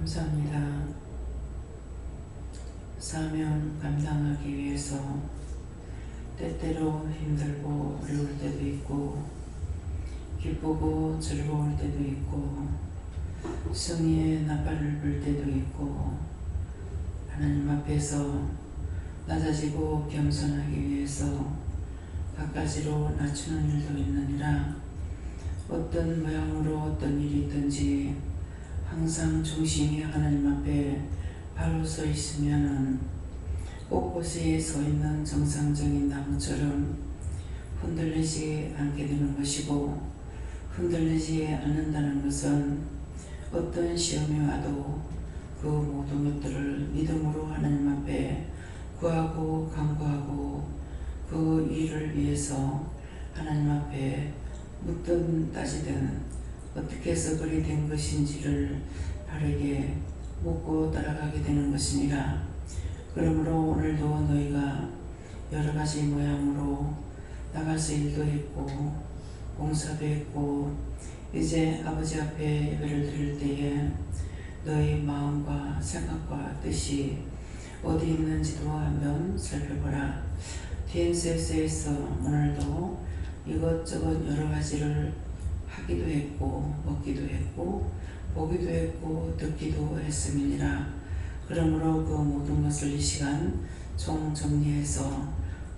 감사합니다. 사명 감당하기 위해서 때때로 힘들고 어려울 때도 있고 기쁘고 즐거울 때도 있고 승리의 나팔을 불 때도 있고 하나님 앞에서 낮아지고 겸손하기 위해서 갖가지로 낮추는 일도 있느니라. 어떤 모양으로 어떤 일이 있든지 항상 중심이 하나님 앞에 바로 서 있으면 곳곳에 서 있는 정상적인 나무처럼 흔들리지 않게 되는 것이고, 흔들리지 않는다는 것은 어떤 시험이 와도 그 모든 것들을 믿음으로 하나님 앞에 구하고 간구하고 그 일을 위해서 하나님 앞에 묻든 따지든 어떻게 해서 그리 된 것인지를 바르게 묻고 따라가게 되는 것이니라. 그러므로 오늘도 너희가 여러 가지 모양으로 나가서 일도 했고 봉사도 했고 이제 아버지 앞에 예배를 드릴 때에 너희 마음과 생각과 뜻이 어디 있는지도 한번 살펴보라. TNCS에서 오늘도 이것저것 여러 가지를 하기도 했고 먹기도 했고 보기도 했고 듣기도 했음이니라. 그러므로 그 모든 것을 이 시간 총정리해서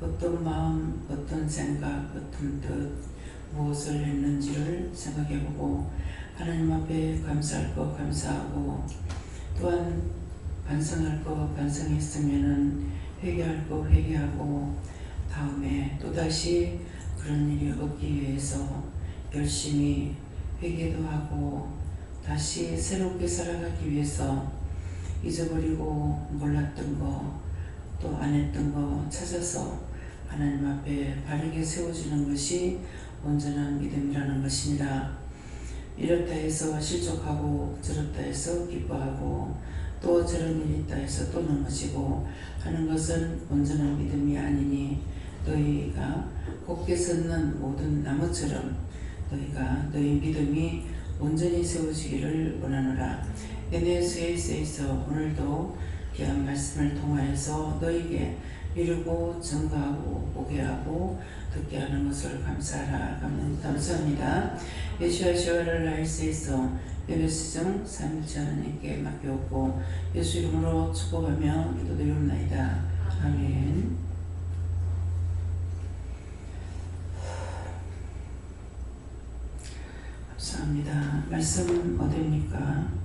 어떤 마음, 어떤 생각, 어떤 뜻, 무엇을 했는지를 생각해보고 하나님 앞에 감사할 것 감사하고 또한 반성할 것 반성했으면 회개할 것 회개하고 다음에 또다시 그런 일이 없기 위해서 열심히 회개도 하고 다시 새롭게 살아가기 위해서 잊어버리고 몰랐던 거 또 안 했던 거 찾아서 하나님 앞에 바르게 세워지는 것이 온전한 믿음이라는 것이니라. 이렇다 해서 실족하고 저렇다 해서 기뻐하고 또 저런 일이 있다 해서 또 넘어지고 하는 것은 온전한 믿음이 아니니 너희가 곧게 섰는 모든 나무처럼 너희가 너희 믿음이 온전히 세워지기를 원하노라. NSA에서 오늘도 귀한 말씀을 통하여서 너희에게 이루고 증거하고 보게 하고 듣게 하는 것을 감사하라. 감사합니다. 예수와시와를 라이스에서 예배수정 3일째 하나님께 맡겨오고 예수 이름으로 축복하며 기도드리옵나이다. 아멘. 감사합니다. 말씀은 어디입니까?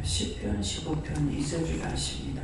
시편 15편 2절을 하십니다.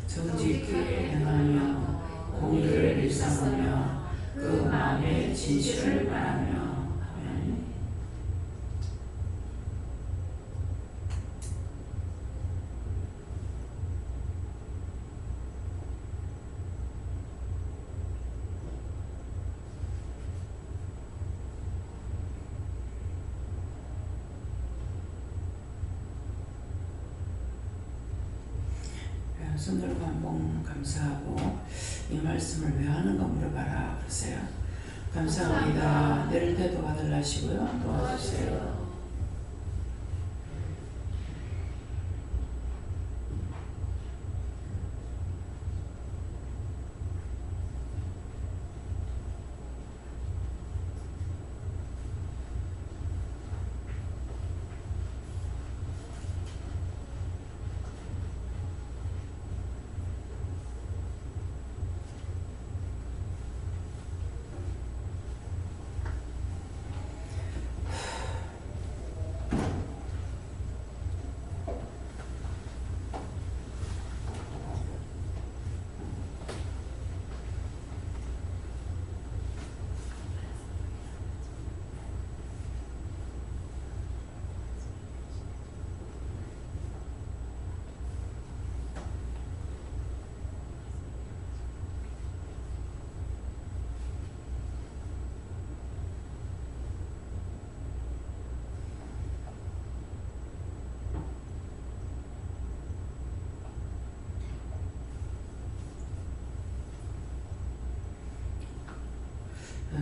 정직히 행하며 공의를 일삼으며 그 마음의 진실을 말하며. 아멘. 손 들고 한번 감사하고 이 말씀을 왜 하는가 물어봐라 그러세요. 감사합니다. 내릴 때도 받으시고요. 도와주세요.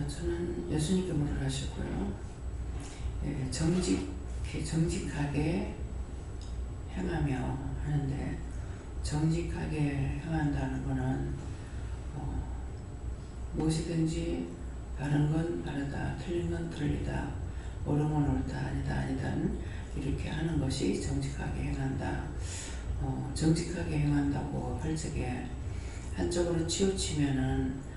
저는 예수님께 물어가셨고요. 예, 정직하게 행하며 하는데, 정직하게 행한다는 것은 무엇이든지 바른 건 바르다, 틀린 건 틀리다, 옳은 건 옳다, 아니다, 아니다 이렇게 하는 것이 정직하게 행한다. 정직하게 행한다고 할 적에 한쪽으로 치우치면은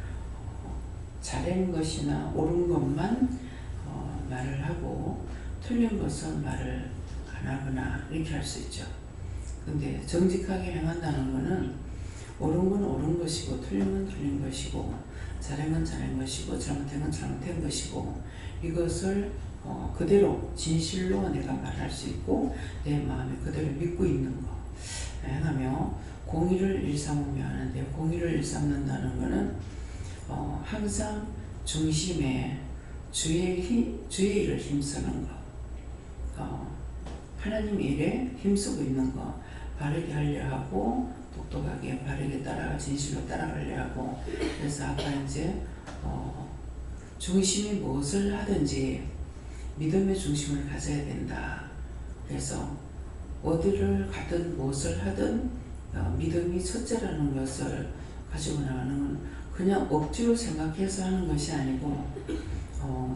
잘한 것이나 옳은 것만 말을 하고 틀린 것은 말을 안 하거나 이렇게 할 수 있죠. 근데 정직하게 행한다는 것은 옳은 건 옳은 것이고 틀린 건 틀린 것이고 잘한 건 잘한 것이고 잘못된 건 잘못된 것이고, 이것을 그대로 진실로 내가 말할 수 있고 내 마음에 그대로 믿고 있는 거 행하며 공의를 일삼으며 하는데, 공의를 일삼는다는 것은 항상 중심에 주의 일을 힘쓰는 거, 하나님 일에 힘쓰고 있는 거, 바르게 하려 하고 똑똑하게 바르게 따라 진실로 따라가려 하고. 그래서 아까 이제 중심이 무엇을 하든지 믿음의 중심을 가져야 된다. 그래서 어디를 가든 무엇을 하든 믿음이 첫째라는 것을 가지고 나가는, 그냥 억지로 생각해서 하는 것이 아니고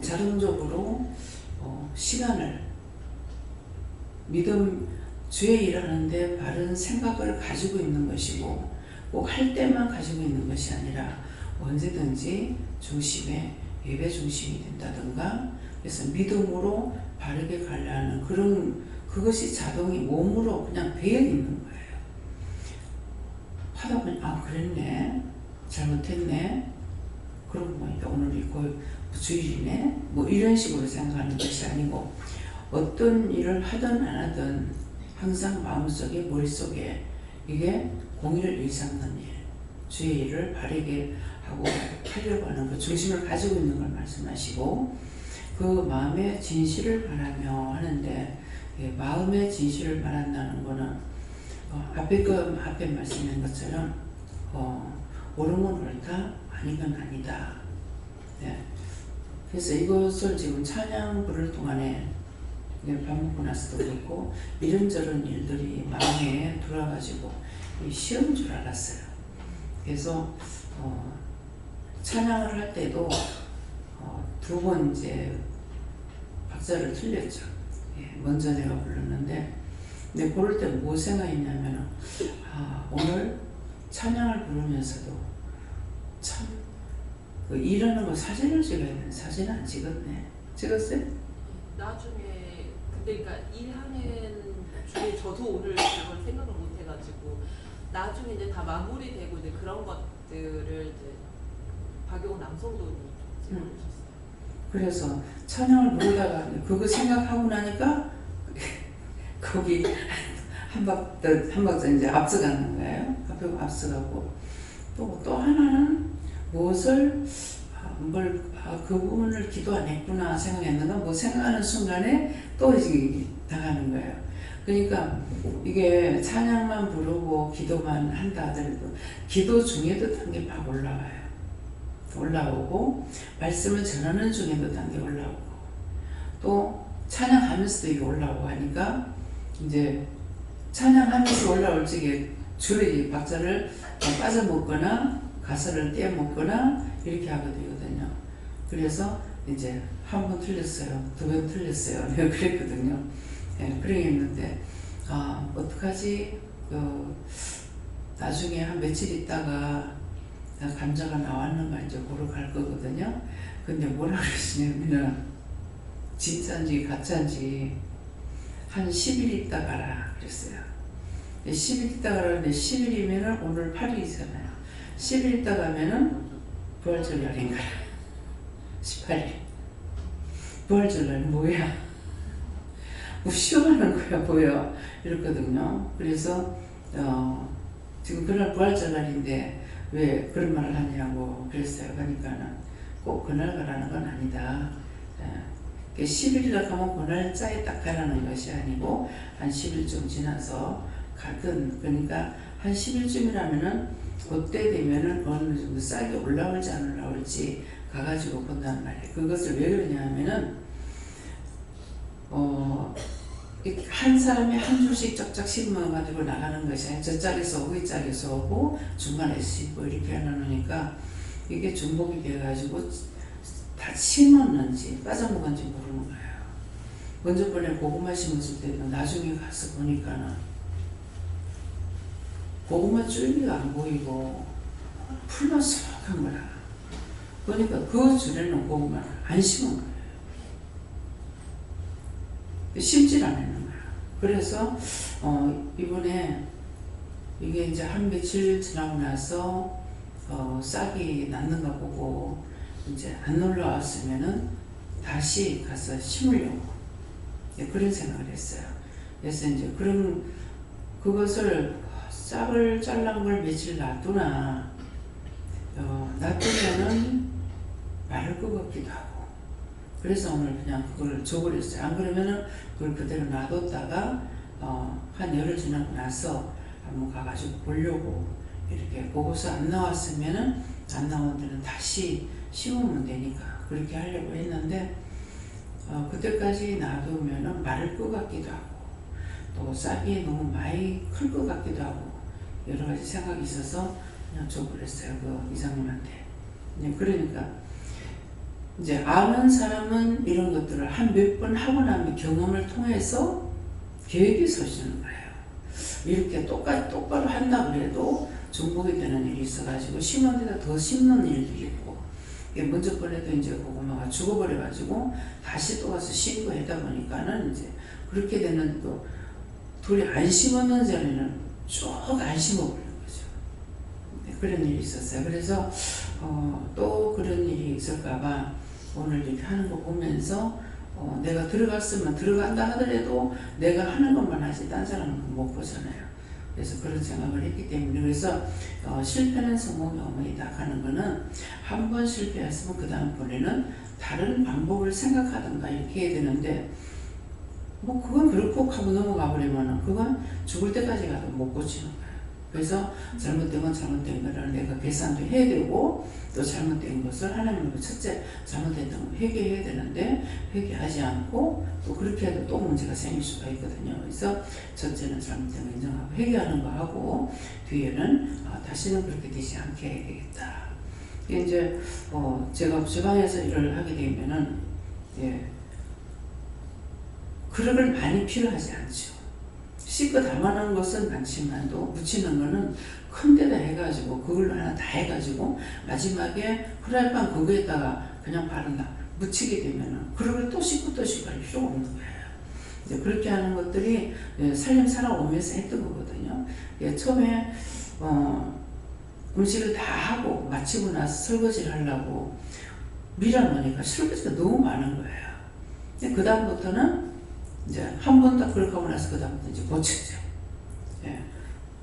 자동적으로 시간을, 믿음 주의 일하는데 바른 생각을 가지고 있는 것이고, 꼭 할 때만 가지고 있는 것이 아니라 언제든지 중심에 예배 중심이 된다든가, 그래서 믿음으로 바르게 가려는 그것이 자동이 몸으로 그냥 배어 있는 거예요. 하다 보니 그랬네, 잘못했네, 그러고 보니까 오늘이 거의 주일이네, 이런 식으로 생각하는 것이 아니고, 어떤 일을 하든 안 하든 항상 마음속에 머릿속에 이게 공의를 일삼는 일, 주의 일을 바르게 하고 하려고 하는 그 중심을 가지고 있는 걸 말씀하시고, 그 마음의 진실을 바라며 하는데, 마음의 진실을 바란다는 것은 앞에 말씀한 것처럼 옳은 건 옳다, 아닌 건 아니다. 네. 그래서 이것을 지금 찬양 부를 동안에 밥 먹고 나서도 그렇고 이런저런 일들이 마음에 들어와가지고 시험인 줄 알았어요. 그래서 찬양을 할 때도 2번 이제 박자를 틀렸죠. 먼저 내가 불렀는데, 근데 그럴 때 뭐 생각했냐면, 오늘 찬양을 부르면서도 참 일하는 거 사진을 찍어야 되는데 사진 안 찍었네. 찍었어요? 나중에 근데 그러니까 일하는 중에 저도 오늘 그걸 생각을 못 해가지고 나중에 이제 다 마무리되고 이제 그런 것들을 이제 박용훈 남성도님 찍어주셨어요. 그래서 찬양을 부르다가 그거 생각하고 나니까 거기 한 박자 이제 앞서가는 거예요. 앞서가고 또 하나는 무엇을 그 부분을 기도 안 했구나 생각했는가 생각하는 순간에 또 이제 나가는 거예요. 그러니까 이게 찬양만 부르고 기도만 한다 하더라도 기도 중에도 단계 막 올라오고 말씀을 전하는 중에도 단계 올라오고 또 찬양하면서도 이게 올라오고 하니까 이제 찬양하면서 올라올 적에 주로 이 박자를 빠져먹거나 가사를 떼먹거나 이렇게 하게 되거든요. 그래서 이제 한 번 틀렸어요, 2번 틀렸어요, 내가 그랬거든요. 그랬는데 어떡하지? 나중에 한 며칠 있다가 감자가 나왔는가 이제 보러 갈 거거든요. 근데 뭐라 그러시냐면은 진짜인지 가짜인지 한 10일 있다 가라 그랬어요. 10일 있다 가라는데 10일이면은 오늘 8일이잖아요. 10일 있다 가면은 부활절 날인가 18일. 부활절 날 뭐야? 뭐 쉬어가는 거야 뭐야 이렇거든요. 그래서 지금 그날 부활절 날인데 왜 그런 말을 하냐고 그랬어요. 그러니까는 꼭 그날 가라는 건 아니다. 10일이라 하면 그 날짜에 딱 가라는 것이 아니고 한 10일쯤 지나서 가든, 그러니까 한 10일쯤이라면은 그때 되면은 어느 정도 싹이 올라올지 안 올라올지 가가지고 본단 말이에요. 그것을 왜 그러냐 하면은 이렇게 한 사람이 한 줄씩 쫙쫙 심어가지고 나가는 것이 아니라 저 짝에서 오고 이 짝에서 오고 중간에 심고 이렇게 해놓으니까 이게 중복이 돼가지고 다 심었는지 빠져먹은지 모르는 거예요. 먼저 번에 고구마 심었을 때도 나중에 가서 보니까는 고구마 줄기가 안 보이고 풀만 수북한 거야. 그러니까 그 줄에는 고구마를 안 심은 거예요. 심질 않는 거야. 그래서 이번에 이게 이제 한 며칠 지나고 나서 싹이 났는가 보고 이제 안 올라왔으면은 다시 가서 심으려고 그런 생각을 했어요. 그래서 이제 그것을 싹을 잘란 걸 며칠 놔두나 놔두면은 마를 것 같기도 하고 그래서 오늘 그냥 그걸 줘버렸어요. 안 그러면은 그걸 그대로 놔뒀다가 한 열흘 지나고 나서 한번 가가지고 보려고 이렇게 보고서 안 나왔으면은 안 나온 데는 다시 심으면 되니까 그렇게 하려고 했는데 그때까지 놔두면은 마를 것 같기도 하고 또 싹이 너무 많이 클 것 같기도 하고 여러 가지 생각이 있어서 그냥 줘버렸어요. 그 이사님한테. 그러니까 이제 아는 사람은 이런 것들을 한 몇 번 하고 나면 경험을 통해서 계획이 서지는 거예요. 이렇게 똑바로 한다 그래도 중복이 되는 일이 있어가지고 심은 데다 더 심는 일도 있고 먼저 번에도 이제 고구마가 죽어버려가지고 다시 또 가서 심고 하다 보니까는 이제 그렇게 됐는데도 둘이 안 심었는 자리는 쭉 안 심어버린 거죠. 그런 일이 있었어요. 그래서 또 그런 일이 있을까봐 오늘 이렇게 하는 거 보면서 내가 들어갔으면 들어간다 하더라도 내가 하는 것만 하지 딴 사람은 못 보잖아요. 그래서 그런 생각을 했기 때문에 그래서 실패는 성공의 어머니다 하는 거는 한 번 실패했으면 그 다음번에는 다른 방법을 생각하든가 이렇게 해야 되는데 뭐 그건 그렇고 하고 넘어가 버리면은 그건 죽을 때까지 가도 못 고치는 거예요. 그래서 잘못된 건 잘못된 거를 내가 계산도 해야 되고 또 잘못된 것을 하나님으로 첫째 잘못했던 걸 회개해야 되는데 회개하지 않고 또 그렇게 해도 또 문제가 생길 수가 있거든요. 그래서 첫째는 잘못된 거 인정하고 회개하는 거 하고 뒤에는 다시는 그렇게 되지 않게 해야 되겠다. 이제 제가 주방에서 일을 하게 되면은 그릇을 많이 필요하지 않죠. 씻고 담아놓은 것은 많지만도 묻히는 거는 큰 데다 해가지고 그걸로 하나 다 해가지고 마지막에 프라이팬 그거에다가 그냥 바로 묻히게 되면은 그걸 또 씻고 또 씻고 할 필요가 없는 거예요. 이제 그렇게 하는 것들이 살아오면서 했던 거거든요. 처음에 음식을 다 하고 마치고 나서 설거지를 하려고 밀어놓으니까 설거지가 너무 많은 거예요. 그 다음부터는 이제 한 번 딱 그렇게 하고 나서 그 다음부터 이제 고쳤죠.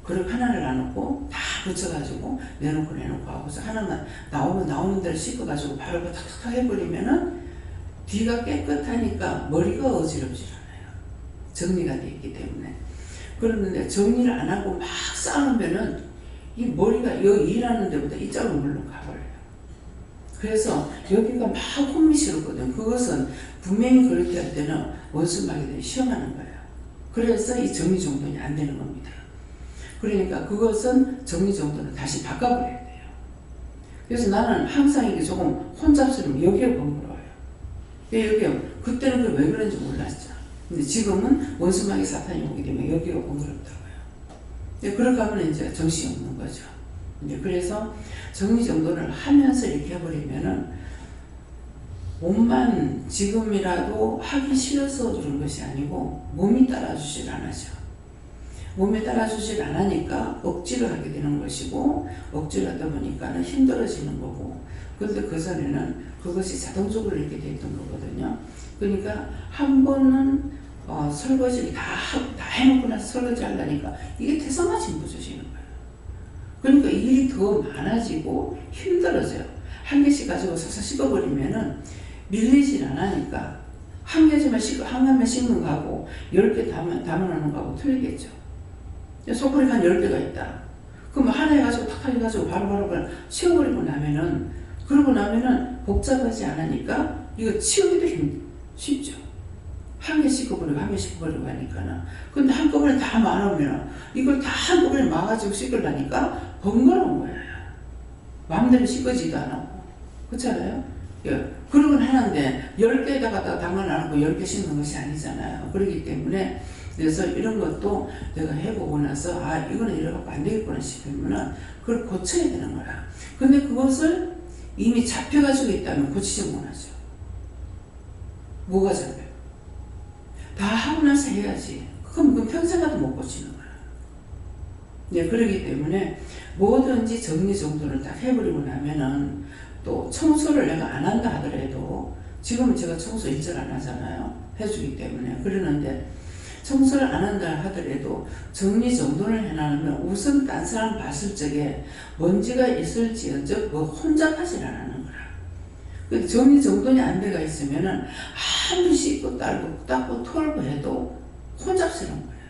그릇 하나를 놔놓고 다 붙여가지고 내놓고 하고서 하나만 나오는 대로 씻어가지고 바로 탁탁탁 해버리면은 뒤가 깨끗하니까 머리가 어지럽질 않아요. 정리가 돼 있기 때문에. 그런데 정리를 안 하고 막 쌓으면은 이 머리가 여기 일하는 데보다 이쪽으로 물론 가버려요. 그래서 여기가 막 혼미스럽거든. 그것은 분명히 그렇게 할 때는 원수마귀들이 시험하는 거예요. 그래서 이 정리정돈이 안 되는 겁니다. 그러니까 그것은 정리정돈을 다시 바꿔버려야 돼요. 그래서 나는 항상 이게 조금 혼잡스러우면 여기에 번거로워요. 여기요. 그때는 왜 그런지 몰랐죠. 근데 지금은 원수마귀 사탄이 오게 되면 여기가 번거롭더라고요. 그렇게 하면 이제 정신이 없는 거죠. 그래서 정리정돈을 하면서 이렇게 해버리면은 몸만 지금이라도 하기 싫어서 그런 것이 아니고 몸이 따라주질 않아죠. 몸이 따라주질 않으니까 억지로 하게 되는 것이고 억지로 하다 보니까 힘들어지는 거고 그런데 그 전에는 그것이 자동적으로 이렇게 됐던 거거든요. 그러니까 한 번은 설거지를 다 해놓고 나서 설거지 하려니까 이게 태산마치 부서지는 거예요. 그러니까 일이 더 많아지고 힘들어져요. 한 개씩 가지고 서서 씹어버리면은 밀리질 않으니까 한 개만 한 개만 씹는 거하고 10개 담아놓는 거하고 틀리겠죠. 소쿠리가 한 10개가 있다. 그럼 하나 해가지고 탁탁 해가지고 바로바로 세워버리고 나면은 그러고 나면은 복잡하지 않으니까 이거 치우기도 쉽죠. 한 개 씻어버리고 한 개 씻어버리고 하니까는. 근데 한꺼번에 다 많으면 이걸 다 한꺼번에 막아가지고 씻으려니까 번거로운 거예요. 마음대로 씻어지도 않고. 그렇잖아요? 예. 그러곤 하는데 10개에다가 담가 놔놓고 10개 씻는 것이 아니잖아요. 그렇기 때문에 그래서 이런 것도 내가 해보고 나서 아 이거는 이래갖고 안 되겠구나 싶으면은 그걸 고쳐야 되는 거야. 근데 그것을 이미 잡혀가지고 있다면 고치지 못하죠. 뭐가 잡혀요? 다 하고 나서 해야지. 그럼 평생 가도 못 고치는 거야. 네, 그렇기 때문에 뭐든지 정리정돈을 딱 해버리고 나면은 또 청소를 내가 안 한다 하더라도 지금은 제가 청소 일절 안 하잖아요. 해주기 때문에. 그러는데 청소를 안 한다 하더라도 정리정돈을 해놔면 우선 딴 사람 봤을 적에 먼지가 있을지언정 그 혼잡하지 않는 거라. 정리정돈이 안 돼가 있으면은 아무리 씻고 닦고 털고 해도 혼잡스러운 거예요.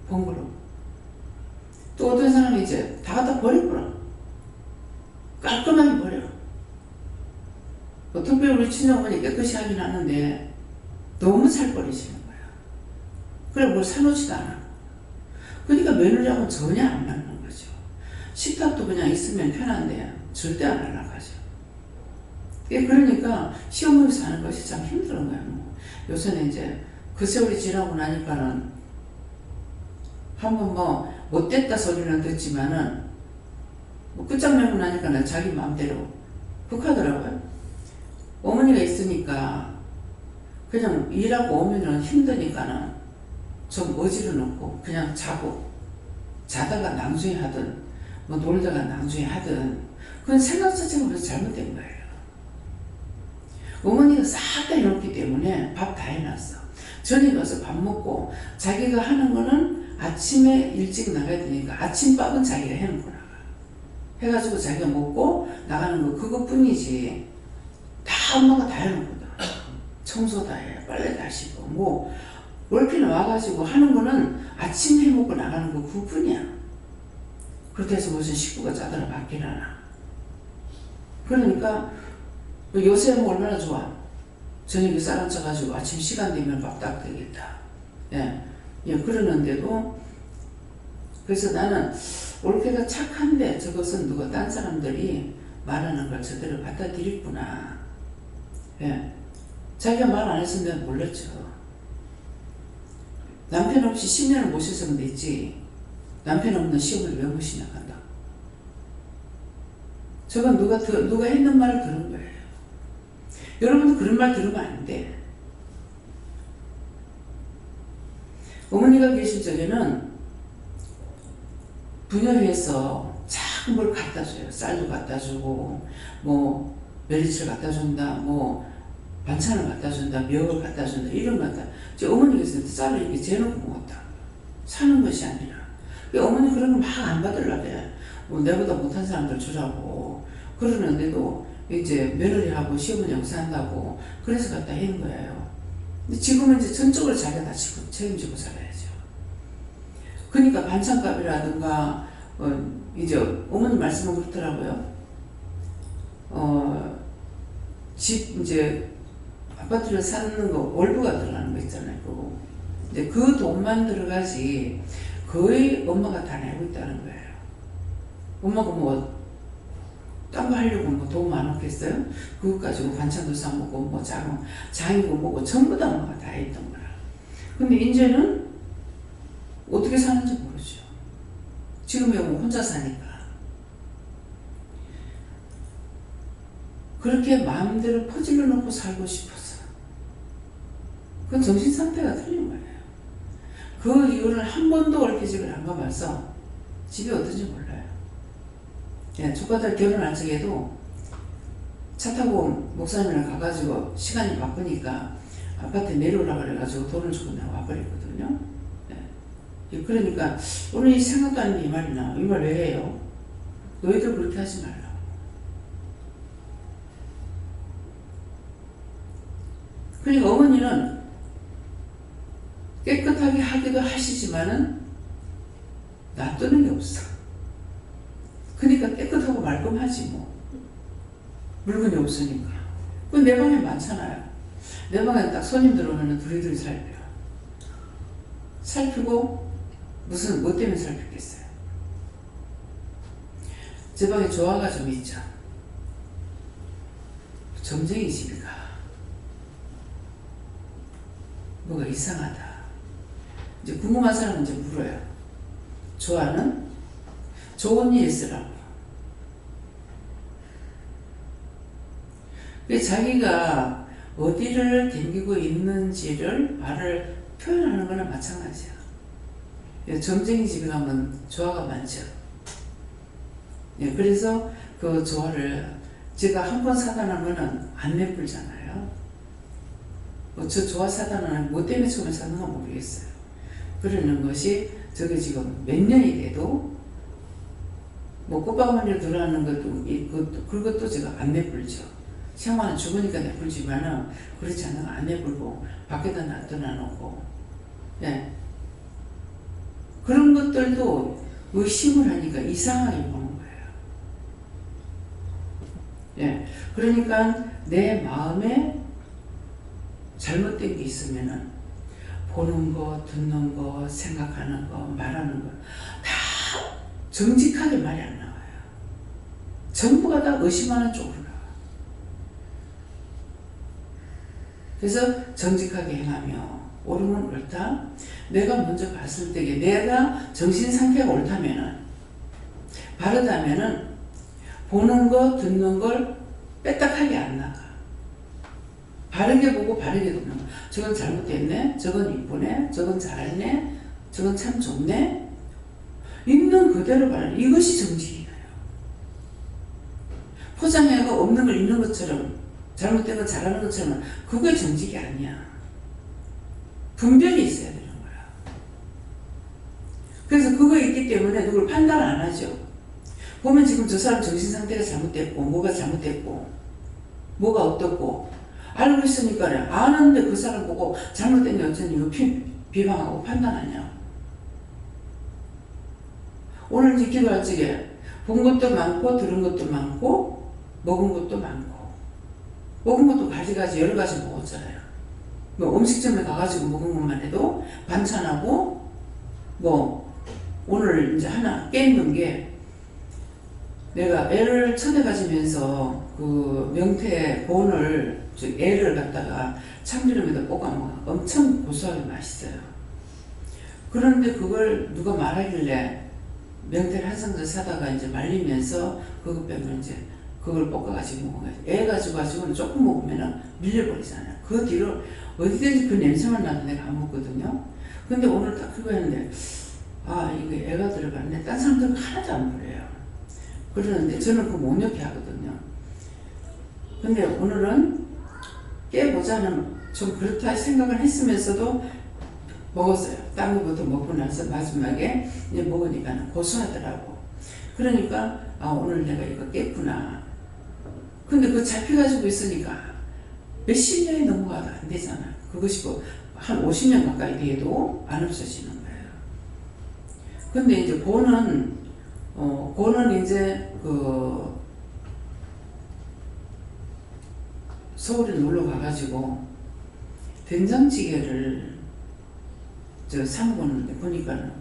번거로워. 또 어떤 사람이 이제 다 갖다 버려버려. 깔끔하게 버려. 특별히 우리 친정어머니 깨끗이 하긴 하는데 너무 잘 버리시는 거예요. 그래 뭘 사놓지도 않아. 그러니까 며느리하고는 전혀 안 맞는 거죠. 식탁도 그냥 있으면 편한데 절대 안 하려고 하죠. 그러니까 시어머니 사는 것이 참 힘든 거예요. 뭐. 요새는 이제 그 세월이 지나고 나니까는 한번 뭐 못됐다 소리는 듣지만은 뭐 끝장내고 나니까는 자기 마음대로 훅하더라고요. 어머니가 있으니까 그냥 일하고 오면은 힘드니까는 좀 어지러 놓고 그냥 자다가 낭주에 하든 뭐 놀다가 낭주에 하든 그건 생각 자체가 벌써 잘못된 거예요. 어머니가 싹 다 해놓기 때문에 밥 다 해놨어. 저녁에 가서 밥 먹고 자기가 하는 거는 아침에 일찍 나가야 되니까 아침밥은 자기가 해놓고 나가. 해가지고 자기가 먹고 나가는 거 그것뿐이지 다 엄마가 다 해놓거든. 청소 다 해, 빨래 다 씻고 뭐 월피는 와가지고 하는 거는 아침 해먹고 나가는 거 그뿐이야. 그렇다 해서 무슨 식구가 짜들어 바뀌나. 그러니까 요새 뭐 얼마나 좋아. 저녁에 쌀 쪄가지고 아침 시간 되면 밥 딱 되겠다. 예, 그러는데도 그래서 나는 올케가 착한데 저것은 누가 딴 사람들이 말하는 걸 제대로 받아들였구나. 예, 자기가 말 안 했으면 몰랐죠. 남편 없이 10년을 모셨으면 됐지. 남편 없는 시어머니 왜 모시냐 한다. 저건 누가 했는 말을 들은 거예요. 여러분도 그런 말 들으면 안 돼. 어머니가 계실 적에는 분열해서 자꾸 뭘 갖다 줘요. 쌀도 갖다 주고, 뭐, 멸치를 갖다 준다, 뭐, 반찬을 갖다 준다, 묘를 갖다 준다, 이런 거 갖다. 저 어머니께서 쌀을 이렇게 재놓고 먹었다. 사는 것이 아니라. 어머니 그런 거 막 안 받으려고 해. 뭐, 내보다 못한 사람들 주라고. 그러는데도 이제 며느리하고 시어머니 영사한다고 그래서 갖다 해는 거예요. 근데 지금은 이제 전적으로 자기가 다 책임지고 살아야죠. 그러니까 반찬값이라든가 이제 어머니 말씀은 그렇더라고요. 집 이제 아파트를 사는 거 월부가 들어가는 거 있잖아요. 그거. 근데 그 돈만 들어가지 거의 엄마가 다 내고 있다는 거예요. 엄마가 뭐 딴 거 하려고 뭐 돈 많았겠어요? 그거 가지고 반찬도 사 먹고 뭐 장이고 뭐고 전부 다 엄마가 다 했던 거라. 근데 이제는 어떻게 사는지 모르죠. 지금이 뭐 혼자 사니까. 그렇게 마음대로 퍼질러 놓고 살고 싶어서. 그건 정신 상태가 틀린 거예요. 그 이유를 한 번도 얽히지를 안 가봐서 집이 어떤지 몰라요. 예, 조카들 결혼할 적에도 차 타고 목사님이랑 가가지고 시간이 바쁘니까 아파트에 내려오라고 그래가지고 돈을 주고 내가 와버렸거든요. 예. 그러니까 오늘 이 생각도 안 나는 이 말이나 이 말 왜 해요? 너희들 그렇게 하지 말라고. 그러니까 어머니는 깨끗하게 하기도 하시지만은 놔두는 게 없어. 그러니까 깨끗하고 말끔하지 뭐. 물건이 없으니까. 그 내 방에 많잖아요. 내 방에 딱 손님 들어오면 두리두리 살펴요. 살피고 무슨 뭐 때문에 살피겠어요? 제 방에 조화가 좀 있죠. 점쟁이 집이가 뭐가 이상하다. 이제 궁금한 사람은 이제 물어요. 조화는 좋은 일 있으라고. 자기가 어디를 댕기고 있는지를 말을 표현하는 거나 마찬가지야. 점쟁이 집에 가면 조화가 많죠. 그래서 그 조화를 제가 한 번 사다 놓으면 안 내불잖아요. 저 조화 사다 놓으면 뭐 때문에 처음에 사는가 모르겠어요. 그러는 것이 저게 지금 몇 년이 돼도 뭐 꽃바구니를 들어가는 것도 그것도 제가 안 내불죠. 생활은 죽으니까 내불지만은 그렇지 않으면 안 내불고 밖에다 놔둬놓고 그런 것들도 의심을 하니까 이상하게 보는 거예요. 그러니까 내 마음에 잘못된 게 있으면은 보는 거, 듣는 거, 생각하는 거, 말하는 거 다 정직하게 말이 안 나와요. 전부가 다 의심하는 쪽으로 나와요. 그래서 정직하게 행하며 옳으면 옳다. 내가 먼저 봤을 때에 내가 정신 상태가 옳다면은 바르다면은 보는 거, 듣는 걸 빼딱하게 안 나가. 바르게 보고 바르게 듣는 거. 저건 잘못됐네. 저건 이쁘네. 저건 잘했네. 저건 참 좋네. 있는 그대로 바르는 이것이 정직이에요. 포장해가 없는 걸 있는 것처럼 잘못된 걸 잘하는 것처럼 그게 정직이 아니야. 분별이 있어야 되는 거야. 그래서 그거 있기 때문에 누굴 판단 안 하죠. 보면 지금 저 사람 정신 상태가 잘못됐고 뭐가 잘못됐고 뭐가 어떻고 알고 있으니까 아는데 그 사람 보고 잘못된 게 어쩐지 이거 비방하고 판단하냐. 오늘 이제 기도할 적에 본 것도 많고 들은 것도 많고 먹은 것도 많고 먹은 것도 가지가지 여러 가지 먹었잖아요. 뭐 음식점에 가가지고 먹은 것만 해도 반찬하고 뭐 오늘 이제 하나 깨있는 게 내가 애를 첫애 가지면서 그 명태 본을 애를 갖다가 참기름에다 볶아 먹어 엄청 고소하게 맛있어요. 그런데 그걸 누가 말하길래 명태를 한 상자 사다가 이제 말리면서 그거 빼면 이제 그걸 볶아가지고 먹어요. 애 가지고는 조금 먹으면 밀려버리잖아요. 그 뒤로 어디든지 그 냄새만 나도 내가 안 먹거든요. 근데 오늘 딱 그거 했는데 아 이게 애가 들어갔네. 딴 사람들은 하나도 안 버려요. 그러는데 저는 그거 못 넣게 하거든요. 근데 오늘은 깨보자는 좀 그렇다 생각을 했으면서도 먹었어요. 딴 거부터 먹고 나서 마지막에 이제 먹으니까 고소하더라고. 그러니까 아 오늘 내가 이거 깼구나. 근데 그거 잡혀가지고 있으니까 몇십 년이 넘어가도 안 되잖아. 그것이 뭐 한 50년 가까이 돼도 안 없어지는 거예요. 근데 이제 고는 이제 그 서울에 놀러 가가지고 된장찌개를 저 사먹었는데 보니까는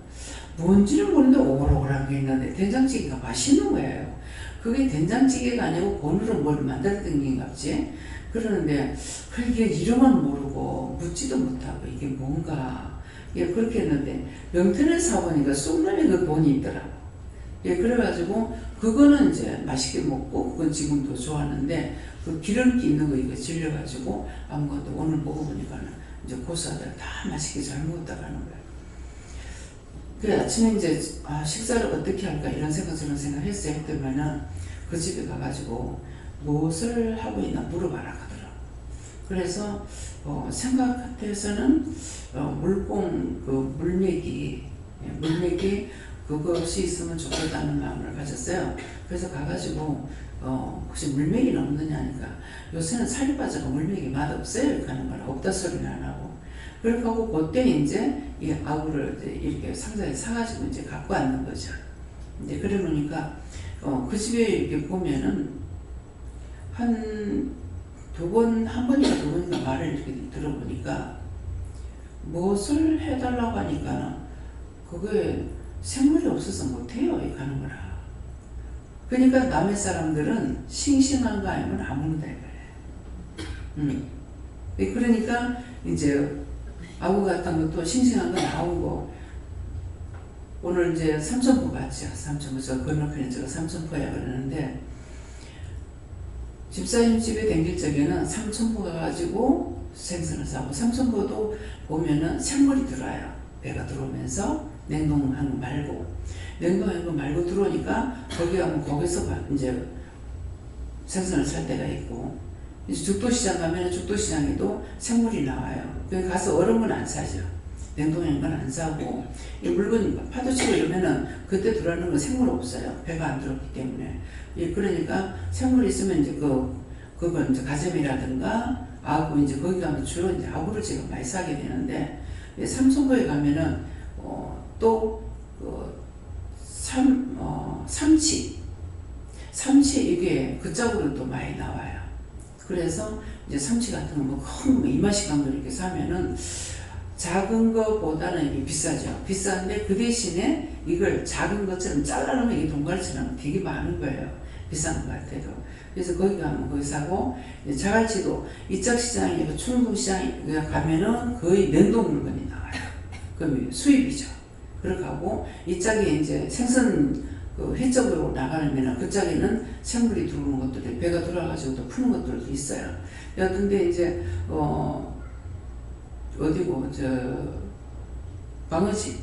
뭔지는 모르는데 오글오글한 게 있는데 된장찌개가 맛있는 거예요. 그게 된장찌개가 아니고 곤으로 뭘 만들었던 게 같지. 그러는데 그게 이름은 모르고 묻지도 못하고 이게 뭔가 그렇게 했는데 명태를 사보니까 쑥놈에 그 본이 있더라고. 그래가지고 그거는 이제 맛있게 먹고 그건 지금도 좋아하는데 그 기름기 있는 거 이거 질려가지고 아무것도 오늘 먹어보니까는 이제 고수하다가 다 맛있게 잘 먹었다고 하는 거예요. 그래 아침에 이제 식사를 어떻게 할까 이런 생각 저런 생각 했어요. 했더니만은 그 집에 가가지고 무엇을 하고 있나 물어봐라 하더라고. 그래서 생각 같아서는 물공 그 물메기 그것이 있으면 좋겠다는 마음을 가졌어요. 그래서 가가지고 혹시 물메기는 없느냐니까 요새는 살이 빠져서 물메기 맛없어요 이렇게 하는 거라 없다 소리는 안 하고 그렇게 하고 그때 이제 이 아구를 이렇게 상자에 사가지고 이제 갖고 왔는 거죠. 이제 그래 놓으니까 그 집에 이렇게 보면은 한 한 번인가 두 번인가 말을 이렇게 들어보니까 무엇을 해달라고 하니까 그거에 생물이 없어서 못해요. 이 가는 거라. 그러니까 남의 사람들은 싱싱한 거 아니면 아무나 이거예요. 그러니까 이제 아구 같은 것도 싱싱한 거 나온 거. 오늘 이제 삼천포 봤죠. 삼천포. 저 건너편에 제가 삼천포야 그러는데 집사님 집에 댕길 적에는 삼천포 가가지고 생선을 사고, 삼천포도 보면은 생물이 들어와요. 배가 들어오면서 냉동한 거 말고, 냉동한 거 말고 들어오니까 거기 가면 거기서 이제 생선을 살 때가 있고, 이제 죽도시장 가면 죽도시장에도 생물이 나와요. 거기 가서 얼은 건 안 사죠. 냉동한 건 안 사고, 이 물건이 파도치고 이러면은 그때 들어오는 건 생물 없어요. 배가 안 들어오기 때문에. 그러니까 생물이 있으면 이제 그건 이제 가재미라든가 아구, 이제 거기 가면 주로 이제 아구를 제가 많이 사게 되는데, 삼천포에 가면은 삼치 이게 그 짝으로 또 많이 나와요. 그래서 이제 삼치 같은 거 뭐 큰 이마시간 거 이렇게 사면은 작은 거보다는 이게 비싸죠. 비싼데 그 대신에 이걸 작은 것처럼 잘라놓으면 이게 돈갈치랑 되게 많은 거예요. 비싼 것 같아도. 그래서 거기 가면 거기 사고, 자갈치도 이쪽 시장에 충북시장에 가면은 거의 냉동 물건이 나와요. 그럼 수입이죠. 그렇게 하고 이쪽에 이제 생선 회 쪽으로 나가면 그쪽에는 생물이 들어오는 것들이 배가 들어와가지고 또 푸는 것들도 있어요. 근데 이제 어디고 방어진,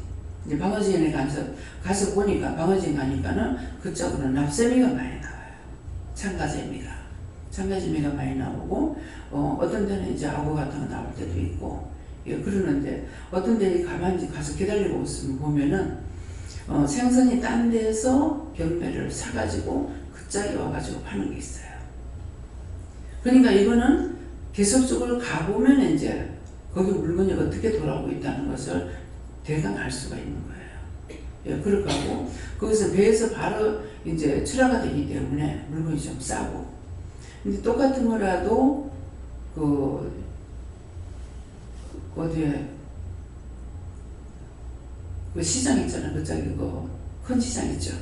이제 방어진에 가서 보니까 방어진 가니까는 그쪽으로는 납세미가 많이 나와요. 참가재미가 많이 나오고, 어떤 데는 이제 아구 같은 거 나올 때도 있고, 그러는데 어떤 데는 가만히 가서 기다리고 있으면 보면은 생선이 딴 데서 경매를 사가지고 그 짝에 와가지고 파는 게 있어요. 그러니까 이거는 계속적으로 가보면 이제 거기 물건이 어떻게 돌아오고 있다는 것을 대강 알 수가 있는 거예요. 그렇게 하고 거기서 배에서 바로 이제 출하가 되기 때문에 물건이 좀 싸고, 근데 똑같은 거라도 어디에 그 시장 있잖아요. 그 짝에 큰 시장 있죠.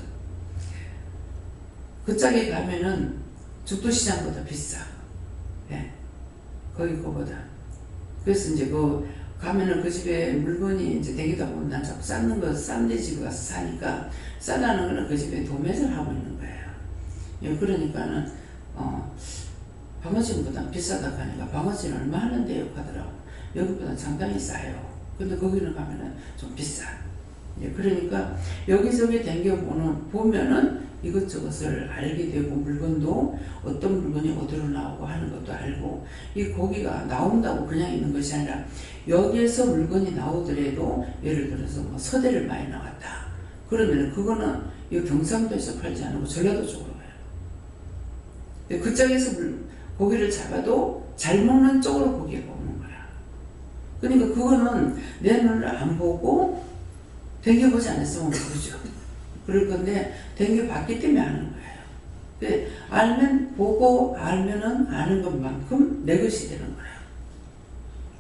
그 짝에 가면은 죽도시장보다 비싸. 거기 거보다. 그래서 이제 가면은 그 집에 물건이 이제 되기도 하고, 난 자꾸 싼 데 집에 가서 사니까 싸다는 거는 그 집에 도매를 하고 있는 거예요. 그러니까는 방어진보다 비싸다고 하니까 방어진 얼마 하는데요 하더라고. 여기보다 상당히 싸요. 근데 거기는 가면은 좀 비싸. 그러니까 여기저기 보면은 이것저것을 알게 되고, 물건도 어떤 물건이 어디로 나오고 하는 것도 알고, 이 고기가 나온다고 그냥 있는 것이 아니라 여기에서 물건이 나오더라도, 예를 들어서 뭐 서대를 많이 나왔다 그러면 그거는 이 경상도에서 팔지 않고 전라도 쪽으로 가요. 그 쪽에서 고기를 잡아도 잘 먹는 쪽으로 고기가 오는 거야. 그러니까 그거는 내 눈을 안 보고 댕겨보지 않았으면 모르죠. 그럴 건데 댕겨봤기 때문에 아는 거예요. 알면은 아는 것만큼 내 것이 되는 거예요.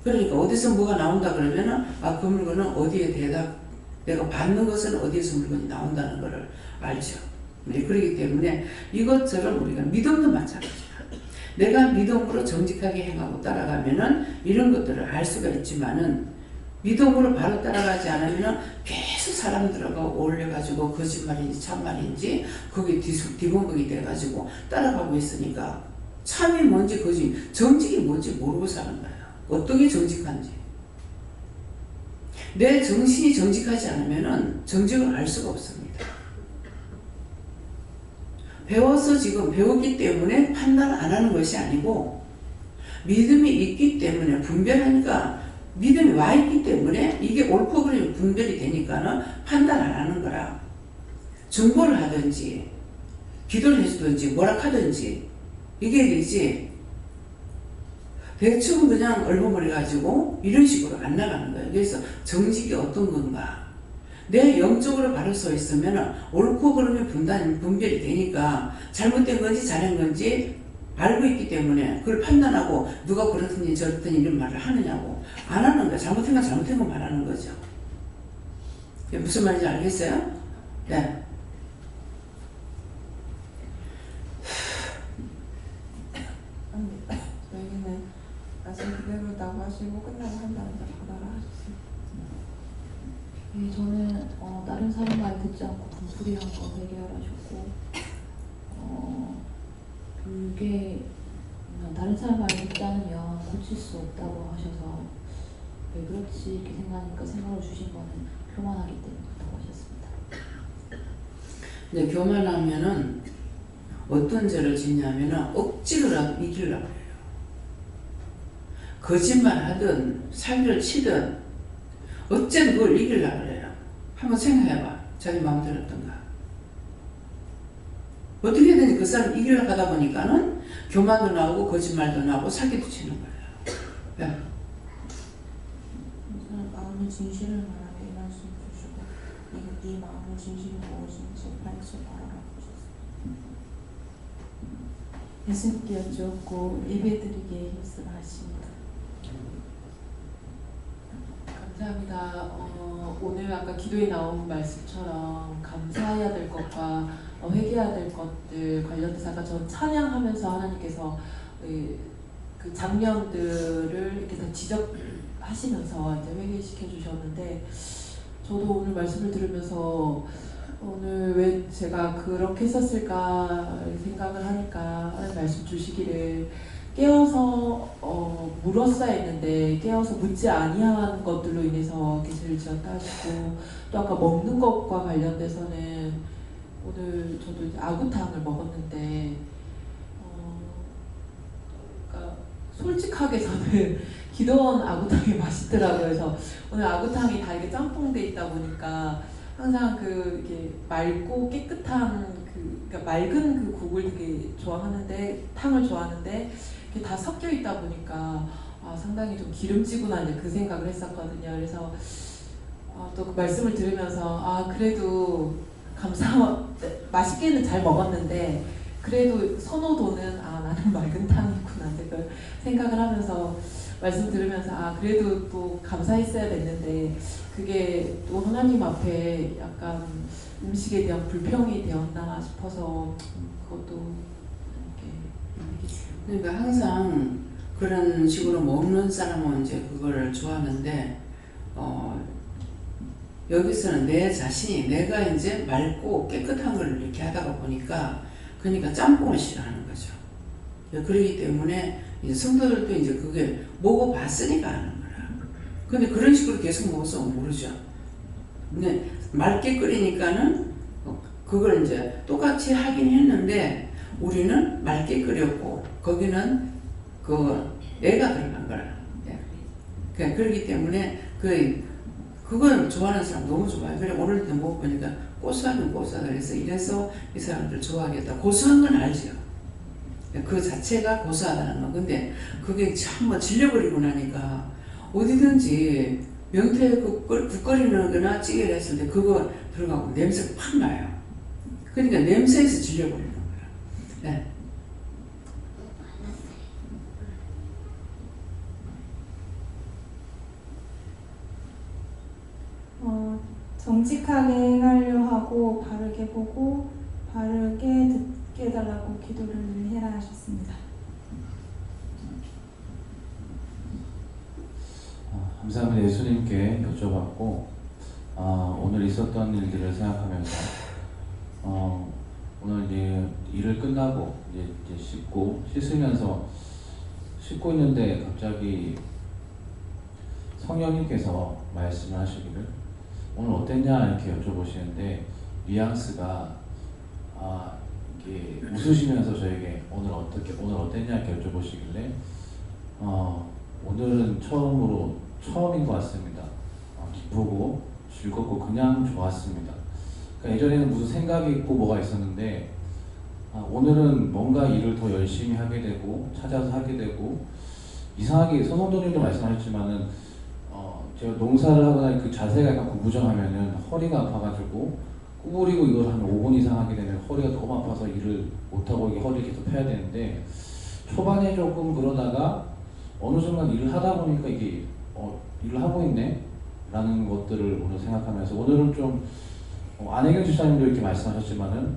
그러니까 어디서 뭐가 나온다 그러면은 그 물건은 어디에 내가 받는 것은 어디에서 물건이 나온다는 것을 알죠. 그렇기 때문에 이것처럼 우리가 믿음도 마찬가지야. 내가 믿음으로 정직하게 행하고 따라가면은 이런 것들을 알 수가 있지만은, 믿음으로 바로 따라가지 않으면 계속 사람들하고 어울려가지고 거짓말인지 참말인지 거기 뒤범벅이 돼가지고 따라가고 있으니까 참이 뭔지 정직이 뭔지 모르고 사는 거예요. 어떻게 정직한지. 내 정신이 정직하지 않으면 정직을 알 수가 없습니다. 지금 배웠기 때문에 판단 안 하는 것이 아니고, 믿음이 있기 때문에 분별하니까, 믿음이 와 있기 때문에 이게 옳고 그름이 분별이 되니까는 판단 안 하는 거라. 중보를 하든지 기도를 해주든지 뭐라 하든지 이게 되지, 대충 그냥 얼버무려 가지고 이런 식으로 안 나가는 거예요. 그래서 정직이 어떤 건가, 내 영적으로 바로 서 있으면 옳고 그름이 분별이 되니까 잘못된 건지 잘한 건지 알고 있기 때문에 그걸 판단하고 누가 그렇더니 저렇더니 이런 말을 하느냐고 안 하는 거야. 잘못한 건 잘못한 거 말하는 거죠. 무슨 말인지 알겠어요? 네. 저희는 말씀 그대로다고 하시고 끝나고 한 다음에 받아라 하셨습니다. 네, 저는 다른 사람 말 듣지 않고 분풀이한 거 해결하셨고 그게 다른 사람 말 듣지 않으면 고칠 수 없다고 하셔서 왜 그렇지 이렇게 생각하니까 생각을 주신 거는 교만하기 때문에 그렇다고 하셨습니다. 근데 교만하면은 어떤 죄를 짓냐면은 억지로라도 이기려고 해요. 거짓말 하든 사기를 치든 어쨌든 그걸 이기려고 해요. 한번 생각해봐. 자기 마음대로 어떤가. 어떻게든지 그 사람 이기려고 하다 보니까는 교만도 나오고 거짓말도 나오고 사기도 치는 거예요. 네. 우선 마음의 진실을 말하며 이 말씀 주시고 이 마음의 진실이 무엇인지 밝혀 말하라고 하셨습니다. 예수님께 여쭈었고 예배드리기에 힘쓰라 하십니다. 감사합니다. 오늘 아까 기도에 나온 말씀처럼 감사해야 될 것과 회개해야 될 것들 관련돼서 아까 전 찬양하면서 하나님께서 그 장면들을 이렇게 다 지적하시면서 이제 회개시켜 주셨는데 저도 오늘 말씀을 들으면서 오늘 왜 제가 그렇게 했었을까 생각을 하니까 하나님 말씀 주시기를 깨어서 물었어야 했는데 깨어서 묻지 아니한 것들로 인해서 죄를 지었다 하시고 또 아까 먹는 것과 관련돼서는 오늘 저도 이제 아구탕을 먹었는데 그러니까 솔직하게 저는 기도원 아구탕이 맛있더라고요. 그래서 오늘 아구탕이 다 이게 짬뽕돼 있다 보니까 항상 그 이게 맑고 깨끗한 그러니까 맑은 그 국을 되게 좋아하는데 탕을 좋아하는데 이게 다 섞여 있다 보니까 상당히 좀 기름지구나 이제 그 생각을 했었거든요. 그래서 또 그 말씀을 들으면서 그래도 맛있게는 잘 먹었는데 그래도 선호도는 나는 맑은 탕이구나 이제 그 생각을 하면서 말씀 들으면서 그래도 또 감사했어야 됐는데 그게 또 하나님 앞에 약간 음식에 대한 불평이 되었나 싶어서 그것도 이렇게 그러니까 항상 그런 식으로 먹는 사람은 이제 그거를 좋아하는데 여기서는 내 자신이 내가 이제 맑고 깨끗한 걸 이렇게 하다가 보니까 그러니까 짬뽕을 싫어하는 거죠. 그렇기 때문에 이제 성도들도 이제 그게 먹어봤으니까 하는 거라. 근데 그런 식으로 계속 먹어서 모르죠. 근데 맑게 끓이니까는 그걸 이제 똑같이 하긴 했는데 우리는 맑게 끓였고 거기는 그 애가 들어간 거라. 그러니까 그렇기 때문에 그걸 좋아하는 사람 너무 좋아요. 그래 오늘도 먹어보니까 고소하긴 고소하다 그래서 이래서 이 사람들 좋아하겠다. 고소한 건 알죠. 그 자체가 고소하다는 거. 근데 그게 참 질려버리고 나니까 어디든지 명태에 국 끓이는 거나 찌개를 했을 때 그거 들어가고 냄새가 팍 나요. 그러니까 냄새에서 질려버리는 거야. 네. 정직하게 행하려 하고 바르게 보고 바르게 듣게 해달라고 기도를 해라 하셨습니다. 감사합니다. 예수님께 여쭤봤고 오늘 있었던 일들을 생각하면서 오늘 이제 일을 끝나고 이제 씻으면서 씻고 있는데 갑자기 성령님께서 말씀을 하시기를 오늘 어땠냐 이렇게 여쭤보시는데 뉘앙스가 이렇게 웃으시면서 저에게 오늘 어땠냐 이렇게 여쭤보시길래 오늘은 처음인 것 같습니다. 기쁘고 즐겁고 그냥 좋았습니다. 그러니까 예전에는 무슨 생각이 있고 뭐가 있었는데 오늘은 뭔가 일을 더 열심히 하게 되고 찾아서 하게 되고 이상하게 서성도님도 말씀하셨지만은 제가 농사를 하거나 그 자세가 약간 구부정하면은 허리가 아파가지고 구부리고 이걸 한 5분 이상 하게 되면 허리가 너무 아파서 일을 못하고 이게 허리를 계속 펴야 되는데 초반에 조금 그러다가 어느 순간 일을 하다 보니까 이게 일을 하고 있네 라는 것들을 오늘 생각하면서 오늘은 좀 안혜경 집사님도 이렇게 말씀하셨지만은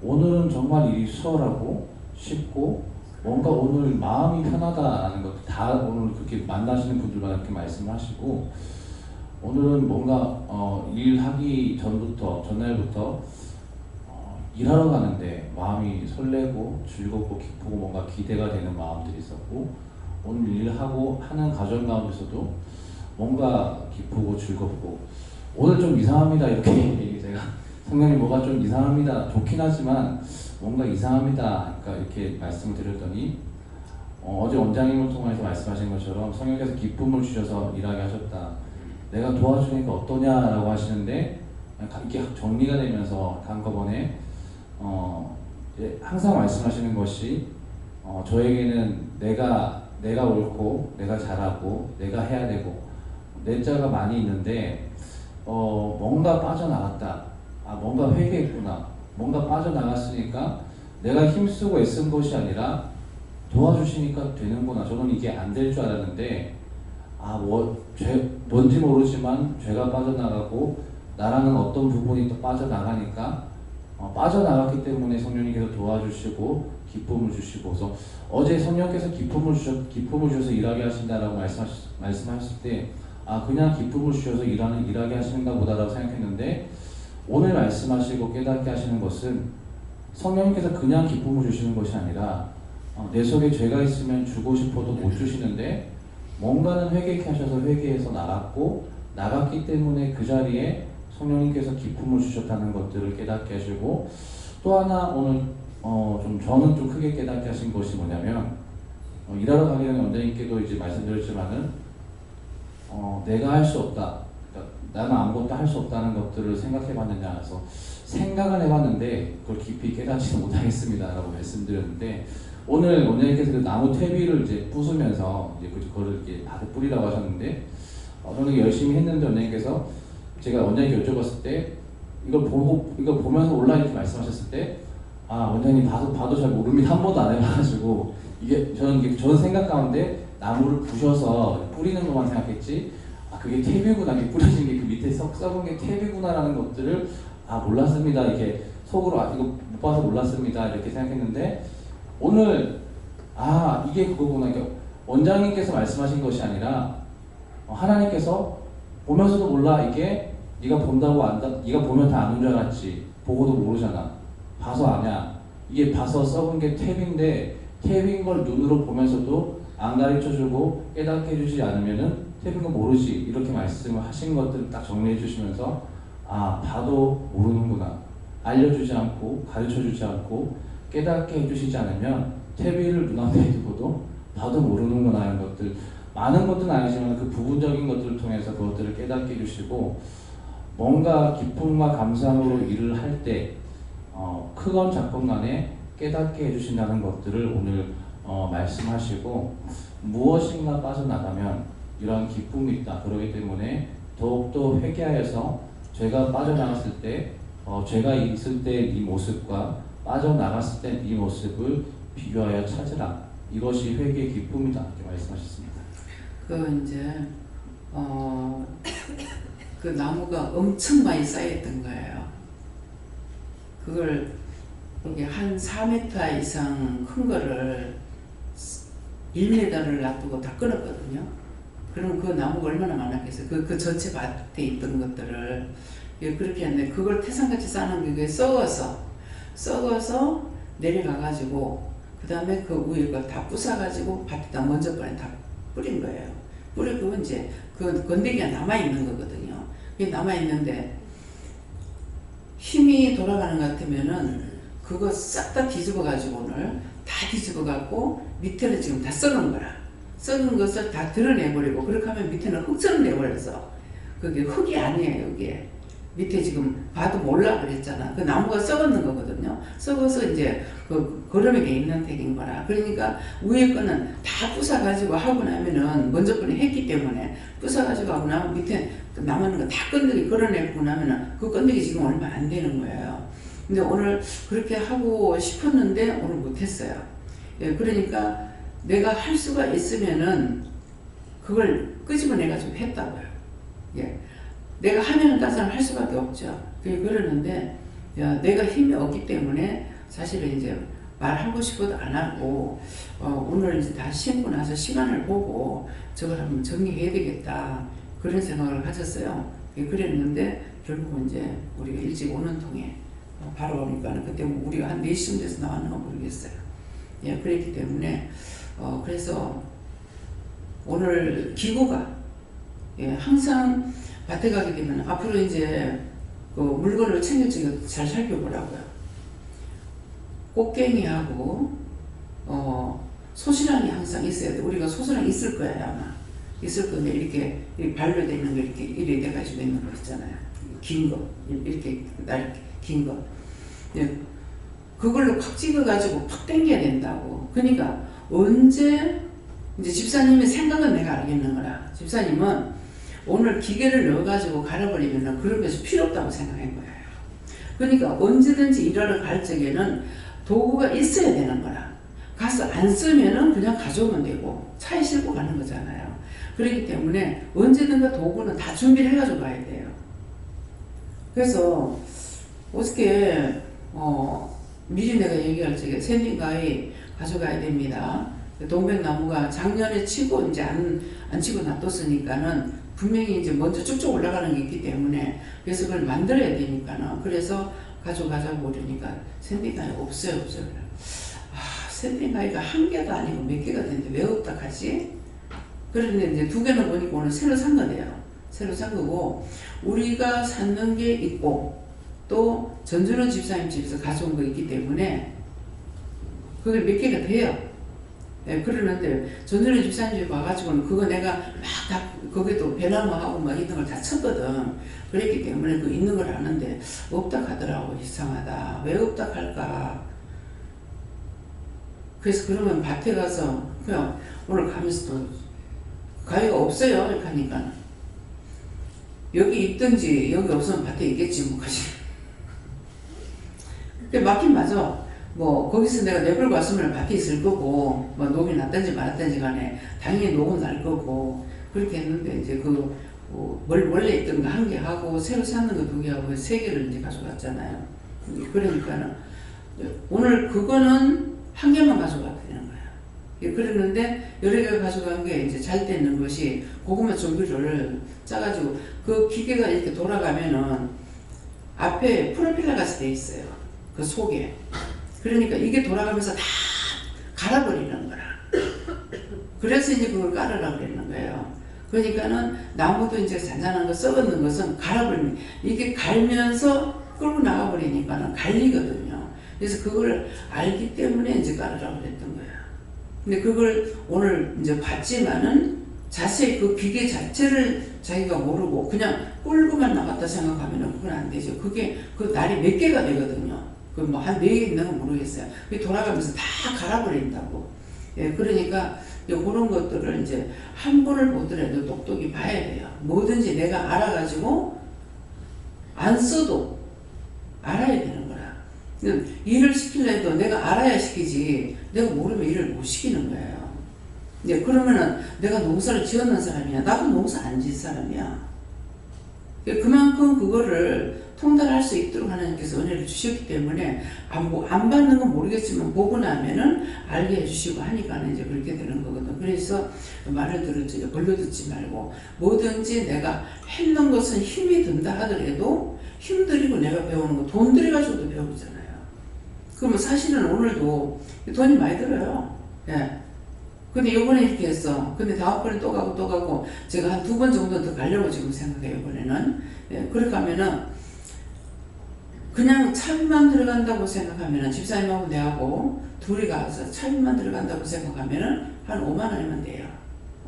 오늘은 정말 일이 수월하고 쉽고 뭔가 오늘 마음이 편하다라는 것도 다 오늘 그렇게 만나시는 분들마다 그렇게 말씀하시고 오늘은 뭔가 일하기 전날부터 일하러 가는데 마음이 설레고 즐겁고 기쁘고 뭔가 기대가 되는 마음들이 있었고 오늘 일하고 하는 과정 가운데서도 뭔가 기쁘고 즐겁고 오늘 좀 이상합니다 이렇게 제가 성령님 뭐가 좀 이상합니다 좋긴 하지만 뭔가 이상합니다 그러니까 이렇게 말씀을 드렸더니 어제 원장님을 통해서 말씀하신 것처럼 성령께서 기쁨을 주셔서 일하게 하셨다 내가 도와주니까 어떠냐라고 하시는데 이렇게 정리가 되면서 한꺼번에 항상 말씀하시는 것이 저에게는 내가 옳고 내가 잘하고 내가 해야 되고 내 자가 많이 있는데 뭔가 빠져나갔다 뭔가 회개했구나 뭔가 빠져나갔으니까 내가 힘쓰고 애쓴 것이 아니라 도와주시니까 되는구나 저는 이게 안 될 줄 알았는데 뭔지 모르지만 죄가 빠져나가고 나라는 어떤 부분이 또 빠져나가니까 빠져나갔기 때문에 성령님께서 도와주시고 기쁨을 주시고 그래서 어제 성령께서 기쁨을 주셔서 일하게 하신다라고 말씀하실 때 그냥 기쁨을 주셔서 일하게 하시는가 보다라고 생각했는데 오늘 말씀하시고 깨닫게 하시는 것은 성령님께서 그냥 기쁨을 주시는 것이 아니라 내 속에 죄가 있으면 주고 싶어도 못 주시는데 뭔가는 회개케 하셔서 회개해서 나갔기 때문에 그 자리에 성령님께서 기쁨을 주셨다는 것들을 깨닫게 하시고 또 하나 오늘 저는 좀 크게 깨닫게 하신 것이 뭐냐면 일하러 가기 전에 원장님께도 이제 말씀드렸지만은 내가 할 수 없다 그러니까 나는 아무것도 할 수 없다는 것들을 생각해 봤느냐 그래서 생각은 해봤는데 그걸 깊이 깨닫지는 못하겠습니다 라고 말씀드렸는데 오늘 원장님께서 그 나무 퇴비를 이제 부수면서 이제 그거를 이렇게 밭에 뿌리라고 하셨는데 저는 열심히 했는데 원장님께서 제가 원장님께 여쭤봤을 때 이걸 보면서 올라 이렇게 말씀하셨을 때 원장님 봐도 잘 모릅니다 한 번도 안 해봐가지고 저는 생각 가운데 나무를 부셔서 뿌리는 것만 생각했지 그게 퇴비구나 이게 뿌려진 게 그 밑에 썩은 게 퇴비구나라는 것들을 몰랐습니다 이렇게 속으로 이거 못 봐서 몰랐습니다 이렇게 생각했는데 오늘 이게 그거구나 그러니까 원장님께서 말씀하신 것이 아니라 하나님께서 보면서도 몰라 이게 네가 본다고 안다 네가 보면 다 아는 줄 알았지 보고도 모르잖아 봐서 아냐 이게 봐서 썩은 게 퇴비인데 퇴비인 걸 눈으로 보면서도 안 가르쳐주고 깨닫게 해주지 않으면은 퇴비인 거 모르지 이렇게 말씀을 하신 것들을 딱 정리해 주시면서 봐도 모르는구나 알려주지 않고 가르쳐주지 않고 깨닫게 해주시지 않으면 퇴비를 눈앞에 두고도 봐도 모르는구나 하는 것들 많은 것들은 아니지만 그 부분적인 것들을 통해서 그것들을 깨닫게 해주시고 뭔가 기쁨과 감사함으로 일을 할 때 크건 작건 간에 깨닫게 해주신다는 것들을 오늘 말씀하시고 무엇인가 빠져나가면 이러한 기쁨이 있다 그렇기 때문에 더욱더 회개하여서 죄가 빠져나갔을 때 죄가 있을 때 이 모습과 빠져나갔을 때 이 모습을 비교하여 찾으라 이것이 회개의 기쁨이다 이렇게 말씀하셨습니다. 이제 그 나무가 엄청 많이 쌓였던 거예요. 그걸 이게 한 4m 이상 큰 거를 1m를 놔두고 다 끊었거든요. 그럼 그 나무가 얼마나 많았겠어요. 그 전체 밭에 있던 것들을 그렇게 했는데 그걸 태산같이 쌓는 게 썩어서 내려가가지고 그 다음에 그 위에 걸 다 부숴가지고 밭에다 먼저 번에 다 뿌린 거예요. 뿌리고 이제 그 건더기가 남아있는 거거든요. 그게 남아있는데 힘이 돌아가는 것 같으면은 그거 싹 다 뒤집어가지고 오늘 다 뒤집어갖고 밑에는 지금 다 썩은 거라. 썩은 것을 다 드러내버리고 그렇게 하면 밑에는 흙처럼 내버려서 그게 흙이 아니에요. 이게 밑에 지금 봐도 몰라 그랬잖아. 그 나무가 썩었는 거거든요. 썩어서 이제 그 거름에게 있는 택인 거라. 그러니까 위에 거는 다 부숴가지고 하고 나면은 먼저 거는 했기 때문에 부숴가지고 하고 나면 밑에 남은 거 다 건더기 걸어내고 나면은 그 건더기 지금 얼마 안 되는 거예요. 근데 오늘 그렇게 하고 싶었는데 오늘 못했어요. 예, 그러니까 내가 할 수가 있으면은 그걸 끄집어내가지고 했다고요. 예. 내가 하면은 다른 사람 할 수밖에 없죠. 그러는데 야, 내가 힘이 없기 때문에 사실은 이제 말하고 싶어도 안 하고 오늘 이제 다 신고 나서 시간을 보고 저걸 한번 정리해야 되겠다 그런 생각을 가졌어요. 예, 그랬는데 결국은 이제 우리가 일찍 오는 통에 바로 오니까 그때 뭐 우리가 한 4시쯤 돼서 나왔는가 모르겠어요. 예, 그랬기 때문에 그래서 오늘 기구가 예, 항상 밭에 가게 되면 앞으로 이제 그 물건을 챙겨주고 잘 살펴보라고요. 꽃갱이하고 소시랑이 항상 있어야 돼. 우리가 소시랑 있을 거예요 아마. 있을 건데 이렇게 발로 돼 있는 거 이렇게 이래 돼가지고 있는 거 있잖아요. 긴 거 이렇게 날 긴 거. 예. 그걸로 팍 찍어가지고 팍 당겨야 된다고. 그러니까 언제 이제 집사님의 생각은 내가 알겠는 거라. 집사님은 오늘 기계를 넣어가지고 갈아버리면 그런 것이 필요 없다고 생각한 거예요. 그러니까 언제든지 일하러 갈 적에는 도구가 있어야 되는 거라. 가서 안 쓰면은 그냥 가져오면 되고 차에 싣고 가는 거잖아요. 그렇기 때문에 언제든가 도구는 다 준비를 해가지고 가야 돼요. 그래서 어저께 미리 내가 얘기할 적에 샌딩가이 가져가야 됩니다. 동백나무가 작년에 치고 이제 안 치고 놔뒀으니까는 분명히 이제 먼저 쭉쭉 올라가는 게 있기 때문에 그래서 그걸 만들어야 되니까는 그래서 가져가자고 그러니까 샌딩가이 없어요. 샌딩가이가 한 개가 아니고 몇 개가 되는데 왜 없다 하지? 그런데 이제 2개는 보니까 오늘 새로 산 거네요. 새로 산 거고 우리가 샀는 게 있고 또 전준호 집사님 집에서 가져온 거 있기 때문에 그게 몇 개가 돼요. 예, 그러는데 전준호 집사님 집에 와가지고는 그거 내가 막 다 거기도 배나무하고 막 있는 걸 다 쳤거든. 그랬기 때문에 그 있는 걸 아는데 없다 하더라고. 이상하다. 왜 없다 할까? 그래서 그러면 밭에 가서 그냥 오늘 가면서 또 가위가 없어요. 이렇게 하니까 여기 있든지 여기 없으면 밭에 있겠지 뭐 가지. 근데 맞긴 맞아. 뭐 거기서 내가 내버리고 왔으면 밭에 있을 거고 뭐 녹이 났든지 말았든지 간에 당연히 녹은 날 거고 그렇게 했는데 이제 원래 있던 거 1개 하고 새로 샀는 거 2개 하고 3개를 이제 가져갔잖아요. 그러니까는 오늘 그거는 1개만 가져가야 되는 거야. 그러는데 여러 개 가져간 게 이제 잘 되는 것이 고구마 조기를 짜가지고 그 기계가 이렇게 돌아가면은 앞에 프로펠러가 돼 있어요. 그 속에. 그러니까 이게 돌아가면서 다 갈아버리는 거라. 그래서 이제 그걸 깔으라고 그랬는 거예요. 그러니까는 나무도 이제 잔잔한 거 썩었는 것은 갈아버리는 이게 갈면서 끌고 나가버리니까는 갈리거든요. 그래서 그걸 알기 때문에 이제 깔으라고 그랬던 거예요. 근데 그걸 오늘 이제 봤지만은 자세히 그 기계 자체를 자기가 모르고 그냥 끌고만 나갔다 생각하면은 그건 안 되죠. 그게 그 날이 몇 개가 되거든요. 그 뭐 한 4개 있는 건 모르겠어요. 그게 돌아가면서 다 갈아버린다고. 예, 그러니까 그런 것들을 이제 한 번을 보더라도 똑똑히 봐야 돼요. 뭐든지 내가 알아가지고 안 써도 알아야 되는 거라. 일을 시키려 해도 내가 알아야 시키지 내가 모르면 일을 못 시키는 거예요. 네, 그러면은 내가 농사를 지었는 사람이야. 나도 농사 안 지은 사람이야. 그만큼 그거를 통달할 수 있도록 하나님께서 은혜를 주셨기 때문에 안 받는 건 모르겠지만 보고 나면은 알게 해주시고 하니까는 이제 그렇게 되는 거거든. 그래서 말을 들었죠. 벌려 듣지 말고 뭐든지 내가 했는 것은 힘이 든다 하더라도 힘들이고 내가 배우는 거 돈 들여가지고도 배우잖아요. 그러면 사실은 오늘도 돈이 많이 들어요. 예. 근데 요번에 이렇게 했어. 근데 다음번에 또 가고 제가 한 2번 정도 더 가려고 지금 생각해요. 이번에는. 예. 그렇게 하면은 그냥 차비만 들어간다고 생각하면은 집사님하고 내하고 둘이 가서 차비만 들어간다고 생각하면은 한 5만 원이면 돼요.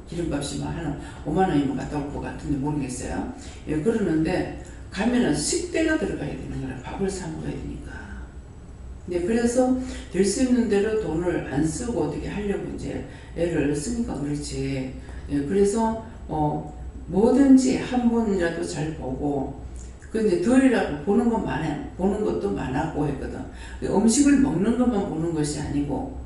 기름값이만 한 5만 원이면 갔다 올 것 같은데 모르겠어요. 예. 그러는데 가면은 식대가 들어가야 되는 거라. 밥을 사 먹어야 되니까. 네, 그래서 될 수 있는 대로 돈을 안 쓰고 어떻게 하려고 이제 애를 쓰니까 그렇지. 예, 그래서 뭐든지 한 번이라도 잘 보고 근데 덜이라고 보는 것도 많았고 했거든. 음식을 먹는 것만 보는 것이 아니고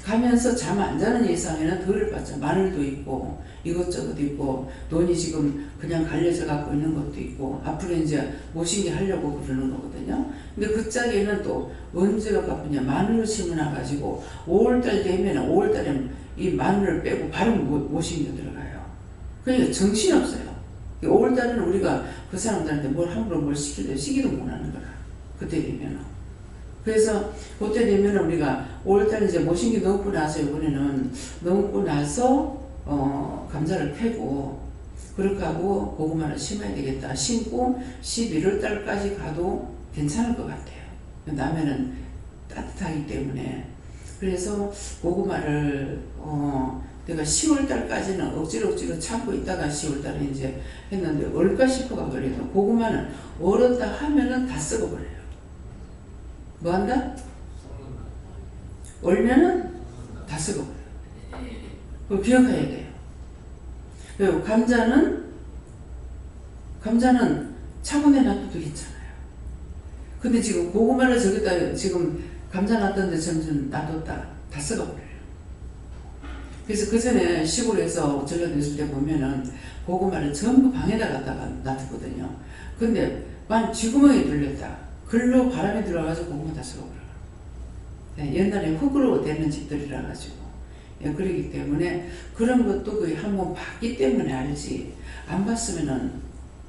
가면서 잠 안 자는 이상에는 덜을 받죠. 마늘도 있고 이것저것 있고 돈이 지금 그냥 갈려져 갖고 있는 것도 있고 앞으로 이제 모시게 하려고 그러는 거거든요. 근데 그 짝에는 또 언제가 바쁘냐. 마늘을 심어놔 가지고 5월달 되면 5월달에 이 마늘을 빼고 바로 모시게 들어가요. 그러니까 정신없어요. 5월달에는 우리가 그 사람들한테 뭘 함부로 뭘 시키도 못하는 거라. 그때 되면은. 그래서 그때 되면 우리가 5월달 이제 모신기 넘고 나서 이번에는 넘고 나서 감자를 캐고 그렇게 하고 고구마를 심어야 되겠다. 심고 11월 달까지 가도 괜찮을 것 같아요. 남해는 따뜻하기 때문에. 그래서 고구마를 내가 10월 달까지는 억지로 참고 있다가 10월 달에 이제 했는데 얼까 싶어가 그래도 고구마는 얼었다 하면은 다 썩어버려요. 뭐 한다? 얼면은 다 썩어버려요. 그걸 기억해야 돼요. 그리고 감자는 차분해 놔둬도 괜찮아요. 근데 지금 고구마를 저기다 지금 감자 놨던데 점점 놔뒀다 다 썩어버려요. 그래서 그 전에 시골에서 전라도 있을 때 보면은 고구마를 전부 방에다 갖다가 놔두거든요. 근데 만 쥐구멍이 뚫렸다. 글로 바람이 들어가서 고구마 다 썩어버려요. 네, 옛날에 흙으로 되는 집들이라 가지고. 예, 그러기 때문에 그런 것도 거의 한번 봤기 때문에 알지. 안 봤으면은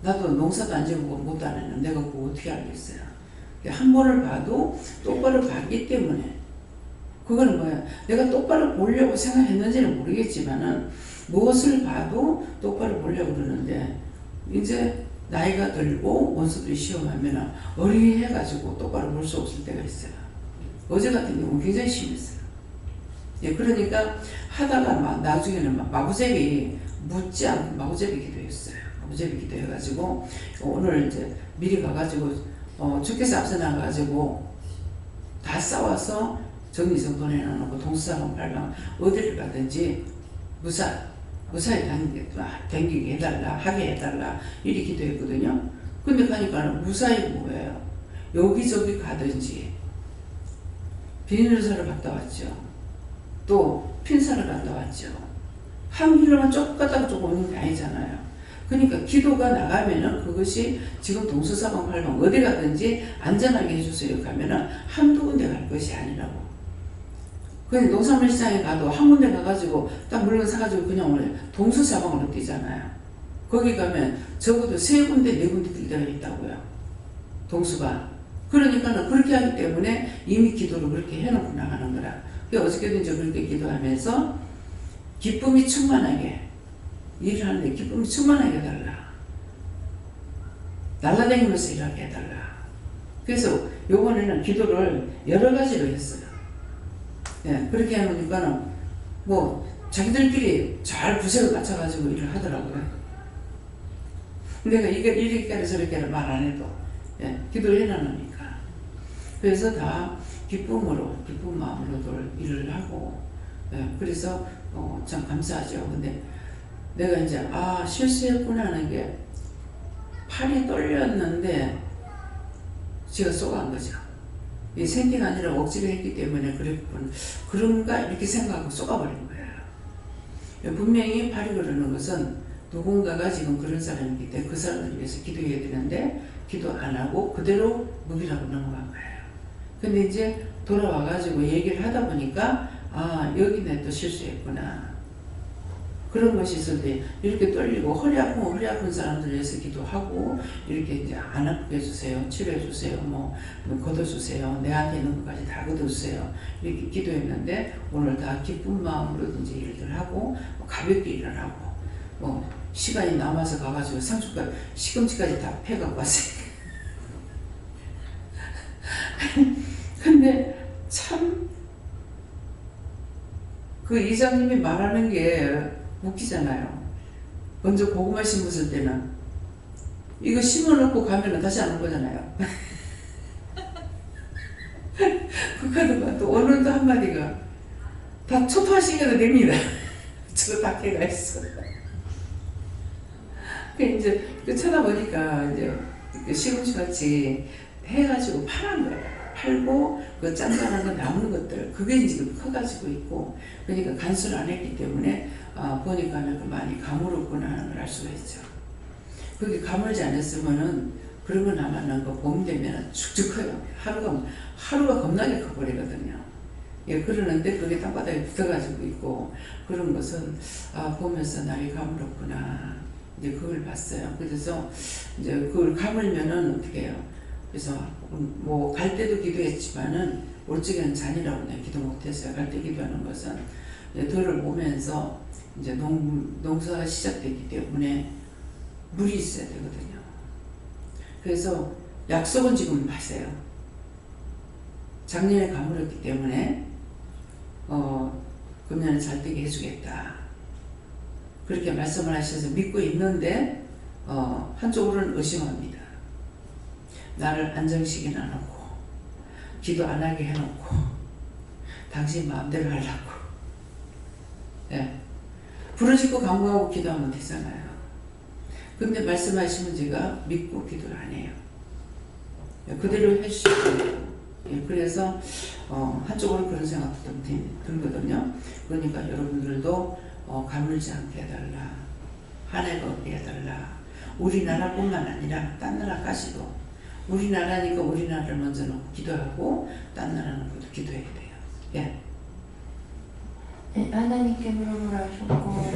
나도 농사도 안 지고 못도 안 했는데 내가 그거 어떻게 알겠어요. 한 번을 봐도 똑바로 봤기 때문에. 그거는 뭐야? 내가 똑바로 보려고 생각했는지는 모르겠지만은 무엇을 봐도 똑바로 보려고 그러는데 이제 나이가 들고 원수들이 시험하면 어리해가지고 똑바로 볼 수 없을 때가 있어요. 어제 같은 경우는 굉장히 심했어요. 예, 그러니까 하다가 막 나중에는 막 마구제비 묻지 않고 마구제비 기도했어요. 마구제비 기도해가지고 오늘 이제 미리 가가지고 주께서 앞서 나가가지고 다 싸워서 정리정돈해 놓고 동수사방 팔방 어디를 가든지 무사히 댕기게 해달라 하게 해달라 이렇게 기도했거든요. 근데 가니까 무사히 뭐예요? 여기저기 가든지 비닐사를 갔다 왔죠. 또 핀사를 갔다 왔죠. 한 길로만 쭉 가다가 쭉 오는 게 아니잖아요. 그러니까 기도가 나가면은 그것이 지금 동서사방 팔방 어디 가든지 안전하게 해주세요 하면은 한두 군데 갈 것이 아니라고. 그냥 농산물 시장에 가도 한 군데 가가지고 딱 물건 사가지고 그냥 오늘 동서사방으로 뛰잖아요. 거기 가면 적어도 3군데 4군데 뛸 때가 있다고요. 동수가. 그러니까는 그렇게 하기 때문에 이미 기도를 그렇게 해놓고 나가는 거라. 어저께도 이제 그렇게 기도하면서 기쁨이 충만하게 일을 하는데 기쁨이 충만하게 해달라. 날라다니면서 일하게 해달라. 그래서 요번에는 기도를 여러 가지로 했어요. 예, 그렇게 해놓으니까는 뭐 자기들끼리 잘 구색을 맞춰가지고 일을 하더라고요. 내가 이렇게까지 저렇게를 말 안 해도 예, 기도를 해놨으니까. 그래서 다 기쁜 마음으로 일을 하고 예, 그래서 참 감사하죠. 근데 내가 이제 실수했구나 하는 게 팔이 떨렸는데 제가 쏘간 거죠. 이 생기가 아니라 억지로 했기 때문에 그런가 이렇게 생각하고 쏘가버린 거예요. 분명히 팔이 그러는 것은 누군가가 지금 그런 사람이기 때문에 그 사람을 위해서 기도해야 되는데 기도 안 하고 그대로 무기라고 넘어간 거예요. 근데 이제 돌아와가지고 얘기를 하다 보니까 여기네 또 실수했구나. 그런 것이 있을 때 이렇게 떨리고 허리 아픈 사람들 위해서 기도하고 이렇게 이제 안 아프게 해주세요. 치료해주세요. 뭐 걷어주세요. 내한테 있는 것까지 다 걷어주세요. 이렇게 기도했는데 오늘 다 기쁜 마음으로든지 일들 하고 가볍게 일을 하고 시간이 남아서 가가지고 상추가 시금치까지 다 패갖고 왔어요. 근데 참 그 이장님이 말하는 게 웃기잖아요. 먼저 고구마 심었을 때는 이거 심어놓고 가면은 다시 안 올 거잖아요. 그 카드가 또 오늘도 한마디가 다 초토화시켜도 됩니다. 저거 다 개가 있어. 그 이제 쳐다보니까 이제 시금치 같이 해가지고 파란 거예요. 팔고 그 짠짠한 거 남은 것들 그게 지금 커가지고 있고 그러니까 간수를 안 했기 때문에 보니까 많이 가물었구나 하는 걸 알 수가 있죠. 그게 가물지 않았으면은 그런 거 남았는 거 봄 되면 축축 커요. 하루가 겁나게 커버리거든요. 예, 그러는데 그게 땅바닥에 붙어가지고 있고 그런 것은 보면서 날이 가물었구나 이제 그걸 봤어요. 그래서 이제 그걸 가물면은 어떻게 해요? 그래서 뭐 갈 때도 기도했지만은 올 적에는 잔이라고 내가 기도 못했어요. 갈 때 기도하는 것은 들을 보면서 이제 농사가 시작됐기 때문에 물이 있어야 되거든요. 그래서 약속은 지금 하세요. 작년에 가물었기 때문에 금년에 잘 되게 해주겠다. 그렇게 말씀을 하셔서 믿고 있는데 한쪽으로는 의심합니다. 나를 안정시키나 놓고 기도 안 하게 해놓고 당신 마음대로 하려고 예. 부르짖고 간구하고 기도하면 되잖아요. 근데 말씀하시면 제가 믿고 기도를 안 해요. 예, 그대로 해주시고 예, 그래서 한쪽으로 그런 생각도 좀 들거든요. 그러니까 여러분들도 가물지 않게 해달라. 한 해가 없게 해달라. 우리나라뿐만 아니라 딴 나라까지도 우리나라니까 우리나라를 먼저 놓고 기도하고 딴 나라는 것도 기도해야 돼요. 예. 네, 하나님께 물어보라 하셨고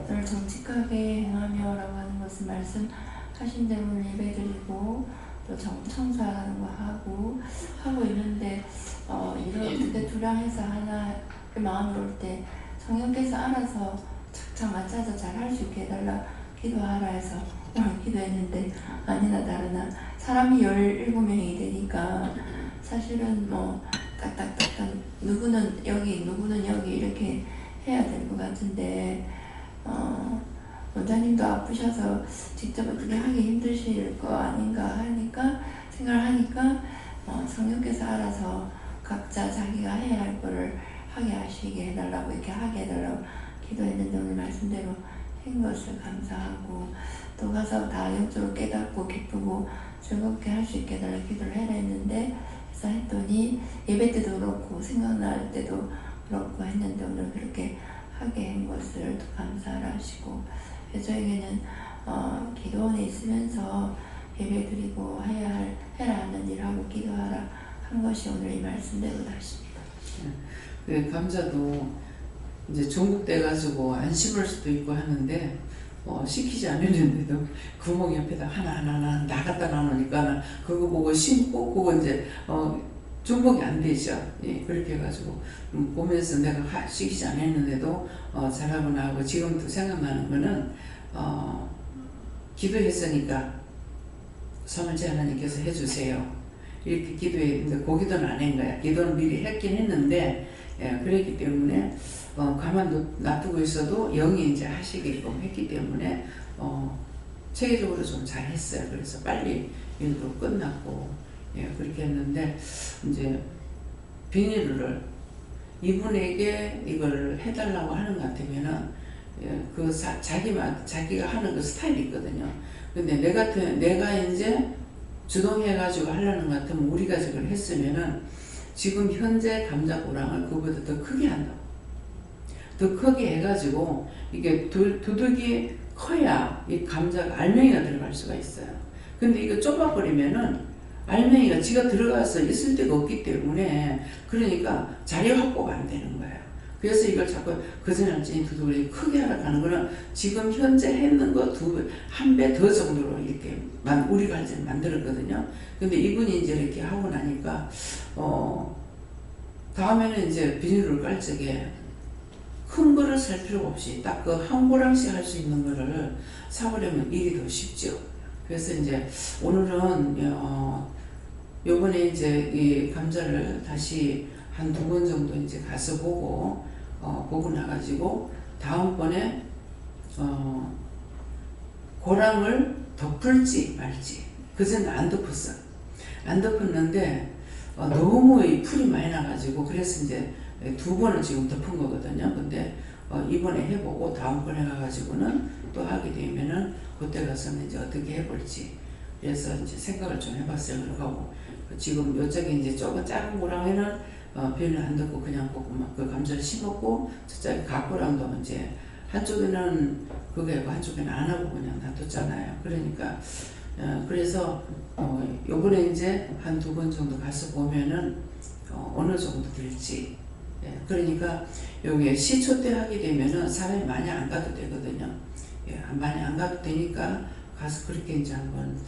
늘 정직하게 행하며라고 하는 것을 말씀하신 대로 예배드리고 또 청소하는 거 하고 있는데 이렇게 두량해서 하나의 마음이 올 때 성령께서 알아서 착착 맞춰서 잘 할 수 있게 해달라 기도하라 해서 기도했는데 아니나 다르나 사람이 17명이 되니까 사실은 뭐 딱딱딱딱 누구는 여기 누구는 여기 이렇게 해야 될 것 같은데 원장님도 아프셔서 직접 어떻게 하기 힘드실 거 아닌가 하니까 생각을 하니까 성령께서 알아서 각자 자기가 해야 할 거를 하게 하시게 해달라고 이렇게 하게 해달라고 기도했는데 오늘 말씀대로 한 것을 감사하고 또 가서 다 영적으로 깨닫고 기쁘고 즐겁게 할 수 있게 해달라고 기도를 해라 했는데 그래서 했더니 예배 때도 그렇고 생각날 때도 그렇고 했는데 오늘 그렇게 하게 한 것을 또 감사를 하시고 저에게는 기도원에 있으면서 예배 드리고 해라 하는 일을 하고 기도하라 한 것이 오늘 이 말씀대로 다십니다. 네, 감자도 이제 종국돼가지고 안 심을 수도 있고 하는데 시키지 않았는데도 구멍 옆에다 하나 나갔다 나오니까 그거 보고 심고 그거 이제 중복이 안 되죠. 예, 그렇게 해가지고 보면서 내가 시키지 않았는데도 잘하고 나하고 지금도 생각나는 거는 기도했으니까 삼일째 하나님께서 해주세요. 이렇게 기도했는데 그 기도는 안 한 거야. 기도는 미리 했긴 했는데 예, 그랬기 때문에 가만 놔두고 있어도 영이 이제 하시게끔 했기 때문에 체계적으로 좀 잘했어요. 그래서 빨리 일도 끝났고 예, 그렇게 했는데 이제 비닐을 이분에게 이걸 해달라고 하는 것 같으면은 예, 자기가 하는 그 스타일이 있거든요. 근데 내가 이제 주동해가지고 하려는 것 같으면 우리가 저걸 했으면은 지금 현재 감자고랑을 그보다 더 크게 한다고. 더 크게 해가지고 이게 두둑이 커야 이 감자가 알맹이가 들어갈 수가 있어요. 근데 이거 좁아버리면은 알맹이가 지가 들어가서 있을 데가 없기 때문에 그러니까 자리 확보가 안 되는 거예요. 그래서 이걸 자꾸 그전에 두둑이 크게 하라고 하는 거는 지금 현재 했는 거 한 배 더 정도로 이렇게 우리가 이제 만들었거든요. 근데 이분이 이제 이렇게 하고 나니까 다음에는 이제 비닐을 깔 적에 큰 거를 살 필요가 없이 딱 그 한 고랑씩 할 수 있는 거를 사보려면 일이 더 쉽죠. 그래서 이제 오늘은 요번에 이제 이 감자를 다시 한 2번 정도 이제 가서 보고 나가지고 다음번에 고랑을 덮을지 말지. 그전에 안 덮었어. 안 덮었는데 너무 이 풀이 많이 나가지고 그래서 이제 2번을 지금 덮은 거거든요. 근데 이번에 해보고 다음번에 가가지고는 또 하게 되면은 그때 가서는 이제 어떻게 해볼지 그래서 이제 생각을 좀 해봤어요. 그러고 지금 요쪽에 이제 조금 작은 고랑이는 별로 안 듣고 그냥 보고 막 그 감자를 심었고, 저쪽에 가꾸랑도 이제 한쪽에는 그거 하고 한쪽에는 안 하고 그냥 놔뒀잖아요. 그러니까 그래서 요번에 이제 한 2번 정도 가서 보면은 어느 정도 될지. 예, 그러니까 여기 시초 때 하게 되면은 사람이 많이 안 가도 되거든요. 예, 많이 안 가도 되니까 가서 그렇게 이제 한번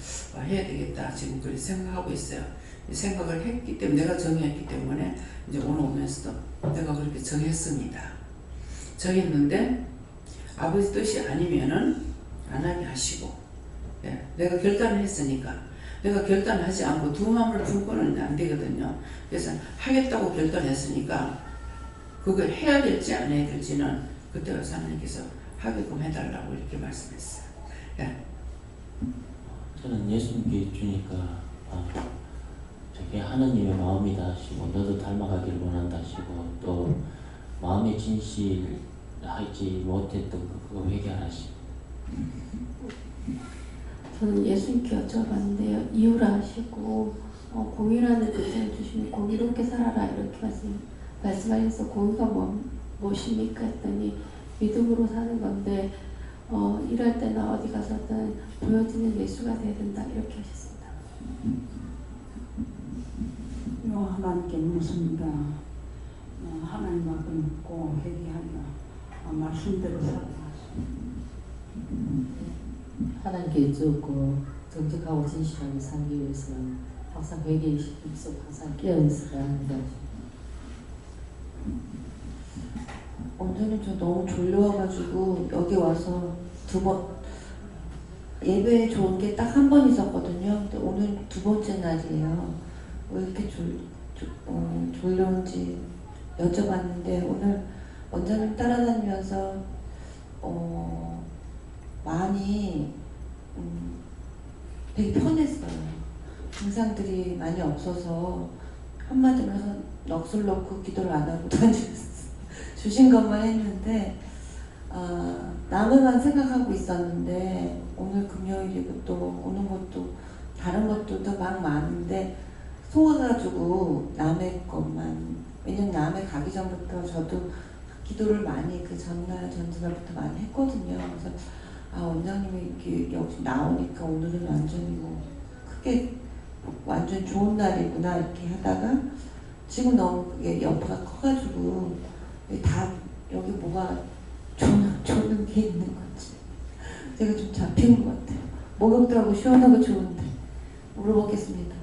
해야 되겠다 지금 그렇게 생각하고 있어요. 생각을 했기 때문에, 내가 정했기 때문에 이제 오늘 오면서도 내가 그렇게 정했습니다. 정했는데 아버지 뜻이 아니면은 안 하게 하시고, 예, 내가 결단을 했으니까, 내가 결단하지 않고 두 마음을 품고는 안 되거든요. 그래서 하겠다고 결단했으니까 그걸 해야 될지 안 해야 될지는 그때 가서 하나님께서 하게끔 해달라고 이렇게 말씀했어요. 예. 저는 예수님께 주니까 저게 하느님의 마음이다 하시고, 너도 닮아가기를 원한다 하시고, 또 마음의 진실 하지 못했던 그거 회개하시고. 저는 예수님께 여쭤봤는데요. 이유를 아시고 공의라는 글자를 주시면 공의롭게 살아라 이렇게 말씀하셔서 공의가 무엇입니까 했더니 믿음으로 사는 건데 일할 때나 어디 가서든 보여지는 예수가 돼야 된다 이렇게 하셨습니다. 하나님께 묻습니다. 하나님 앞에 묻고 회개하며 말씀대로 살아가시고 하나님께 여쭙고 정직하고 진실하게 살기 위해서는 항상 회개의 시간 속 항상 깨어있어야 합니다. 원장님 저 너무 졸려와가지고 여기 와서 2번 예배 좋은 게 딱 한 번 있었거든요. 근데 오늘 2번째 날이에요. 왜 이렇게 졸려온지 여쭤봤는데 오늘 원장님 따라다니면서 많이 되게 편했어요. 증상들이 많이 없어서 한마디로 해서 넋을 놓고 기도를 안 하고 주신 것만 했는데 남의만 생각하고 있었는데 오늘 금요일이고 또 오는 것도 다른 것들도 막 많은데 속아가지고 남의 것만, 왜냐면 남의 가기 전부터 저도 기도를 많이 그 전날부터 많이 했거든요. 그래서 원장님이 이렇게 여기 나오니까 오늘은 완전히 뭐 크게 완전 좋은 날이구나 이렇게 하다가 지금 너무 그게 여파가 커가지고 다 여기 뭐가 조는 게 있는 건지 제가 좀 잡힌 것 같아요. 목욕도 하고 시원하고 좋은데 물어보겠습니다.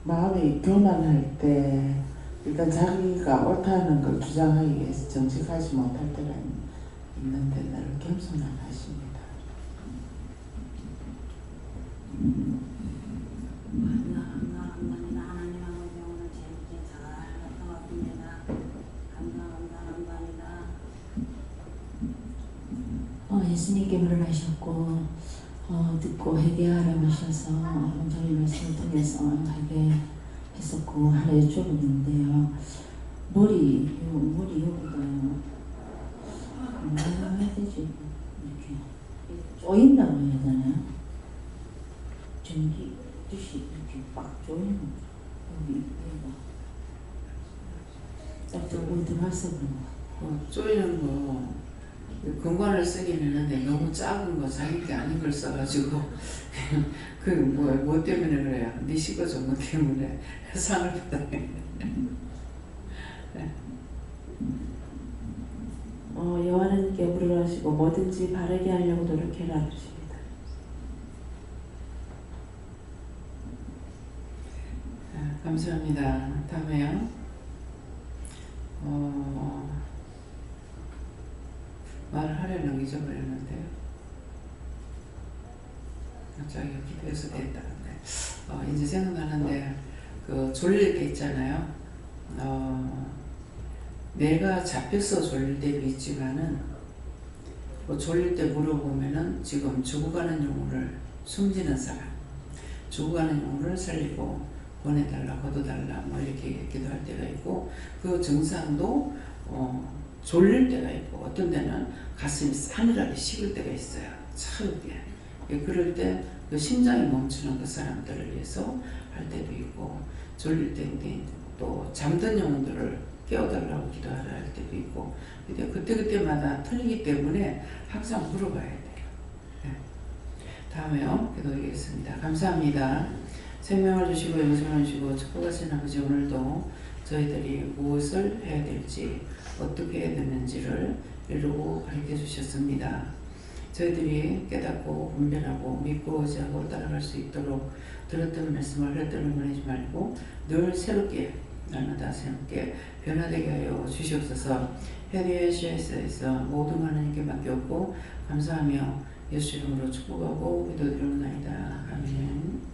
마음이 교만할 때 일단 자기가 옳다는 걸 주장하기 위해서 정직하지 못할 때가 있는데 늘 겸손하게 하십니다. 하나님 아버지 오늘 재밌게 잘 갔다 왔습니다. 감사합니다. 예수님께 물을 하셨고 듣고 회개하라고 하셔서 원장님 말씀을 통해서 회개했었고 하나 여쭤보는데요. 머리 여기가요. 뭐라 해야 되지? 이렇게 조인다고 해야 되나요? 전기 뜻이 이렇게 빡 조이는 여기 얘가 딱 우리 들어와서 그런 거. 쪼이는 거 근관을 쓰긴 했는데 너무 작은 거 자기 게 아닌 걸 써가지고 뭐 때문에 그래요? 네 식구 정도 때문에 상을 받았네. 여호와님께 물을 하시고 뭐든지 바르게 하려고 노력해라 주십니다. 감사합니다. 다음에요. 말을 하려는 잊어버렸는데요. 갑자기 기도해서 됐다는데 이제 생각나는데 그 졸릴 때 있잖아요. 내가 잡혀서 졸릴 때도 있지만은 졸릴 때 물어보면은 지금 죽어가는 영혼을 숨지는 사람, 죽어가는 영혼을 살리고 보내달라, 거둬달라 뭐 이렇게 기도할 때가 있고 그 증상도 졸릴 때가 있고 어떤 데는 가슴이 싸늘하게 식을 때가 있어요. 차갑게. 그럴 때 그 심장이 멈추는 그 사람들을 위해서 할 때도 있고 졸릴 때 또 잠든 영혼들을 깨워달라고 기도하라 할 때도 있고 근데 그때마다 틀리기 때문에 항상 물어봐야 돼요. 네. 다음에요. 기도드리겠습니다. 감사합니다. 생명을 주시고 영생을 주시고 축복하신 아버지 오늘도 저희들이 무엇을 해야 될지 어떻게 해야 되는지를 이루고 가르쳐 주셨습니다. 저희들이 깨닫고 분별하고 믿고 의지하고 따라갈 수 있도록 들었던 말씀을 흘러들어 보내지 말고 늘 새롭게 날마다 새롭게 변화되게 하여 주시옵소서. 헤디에시에서 모든 하나님께 맡겼고 감사하며 예수 이름으로 축복하고 기도드리옵나이다. 아멘.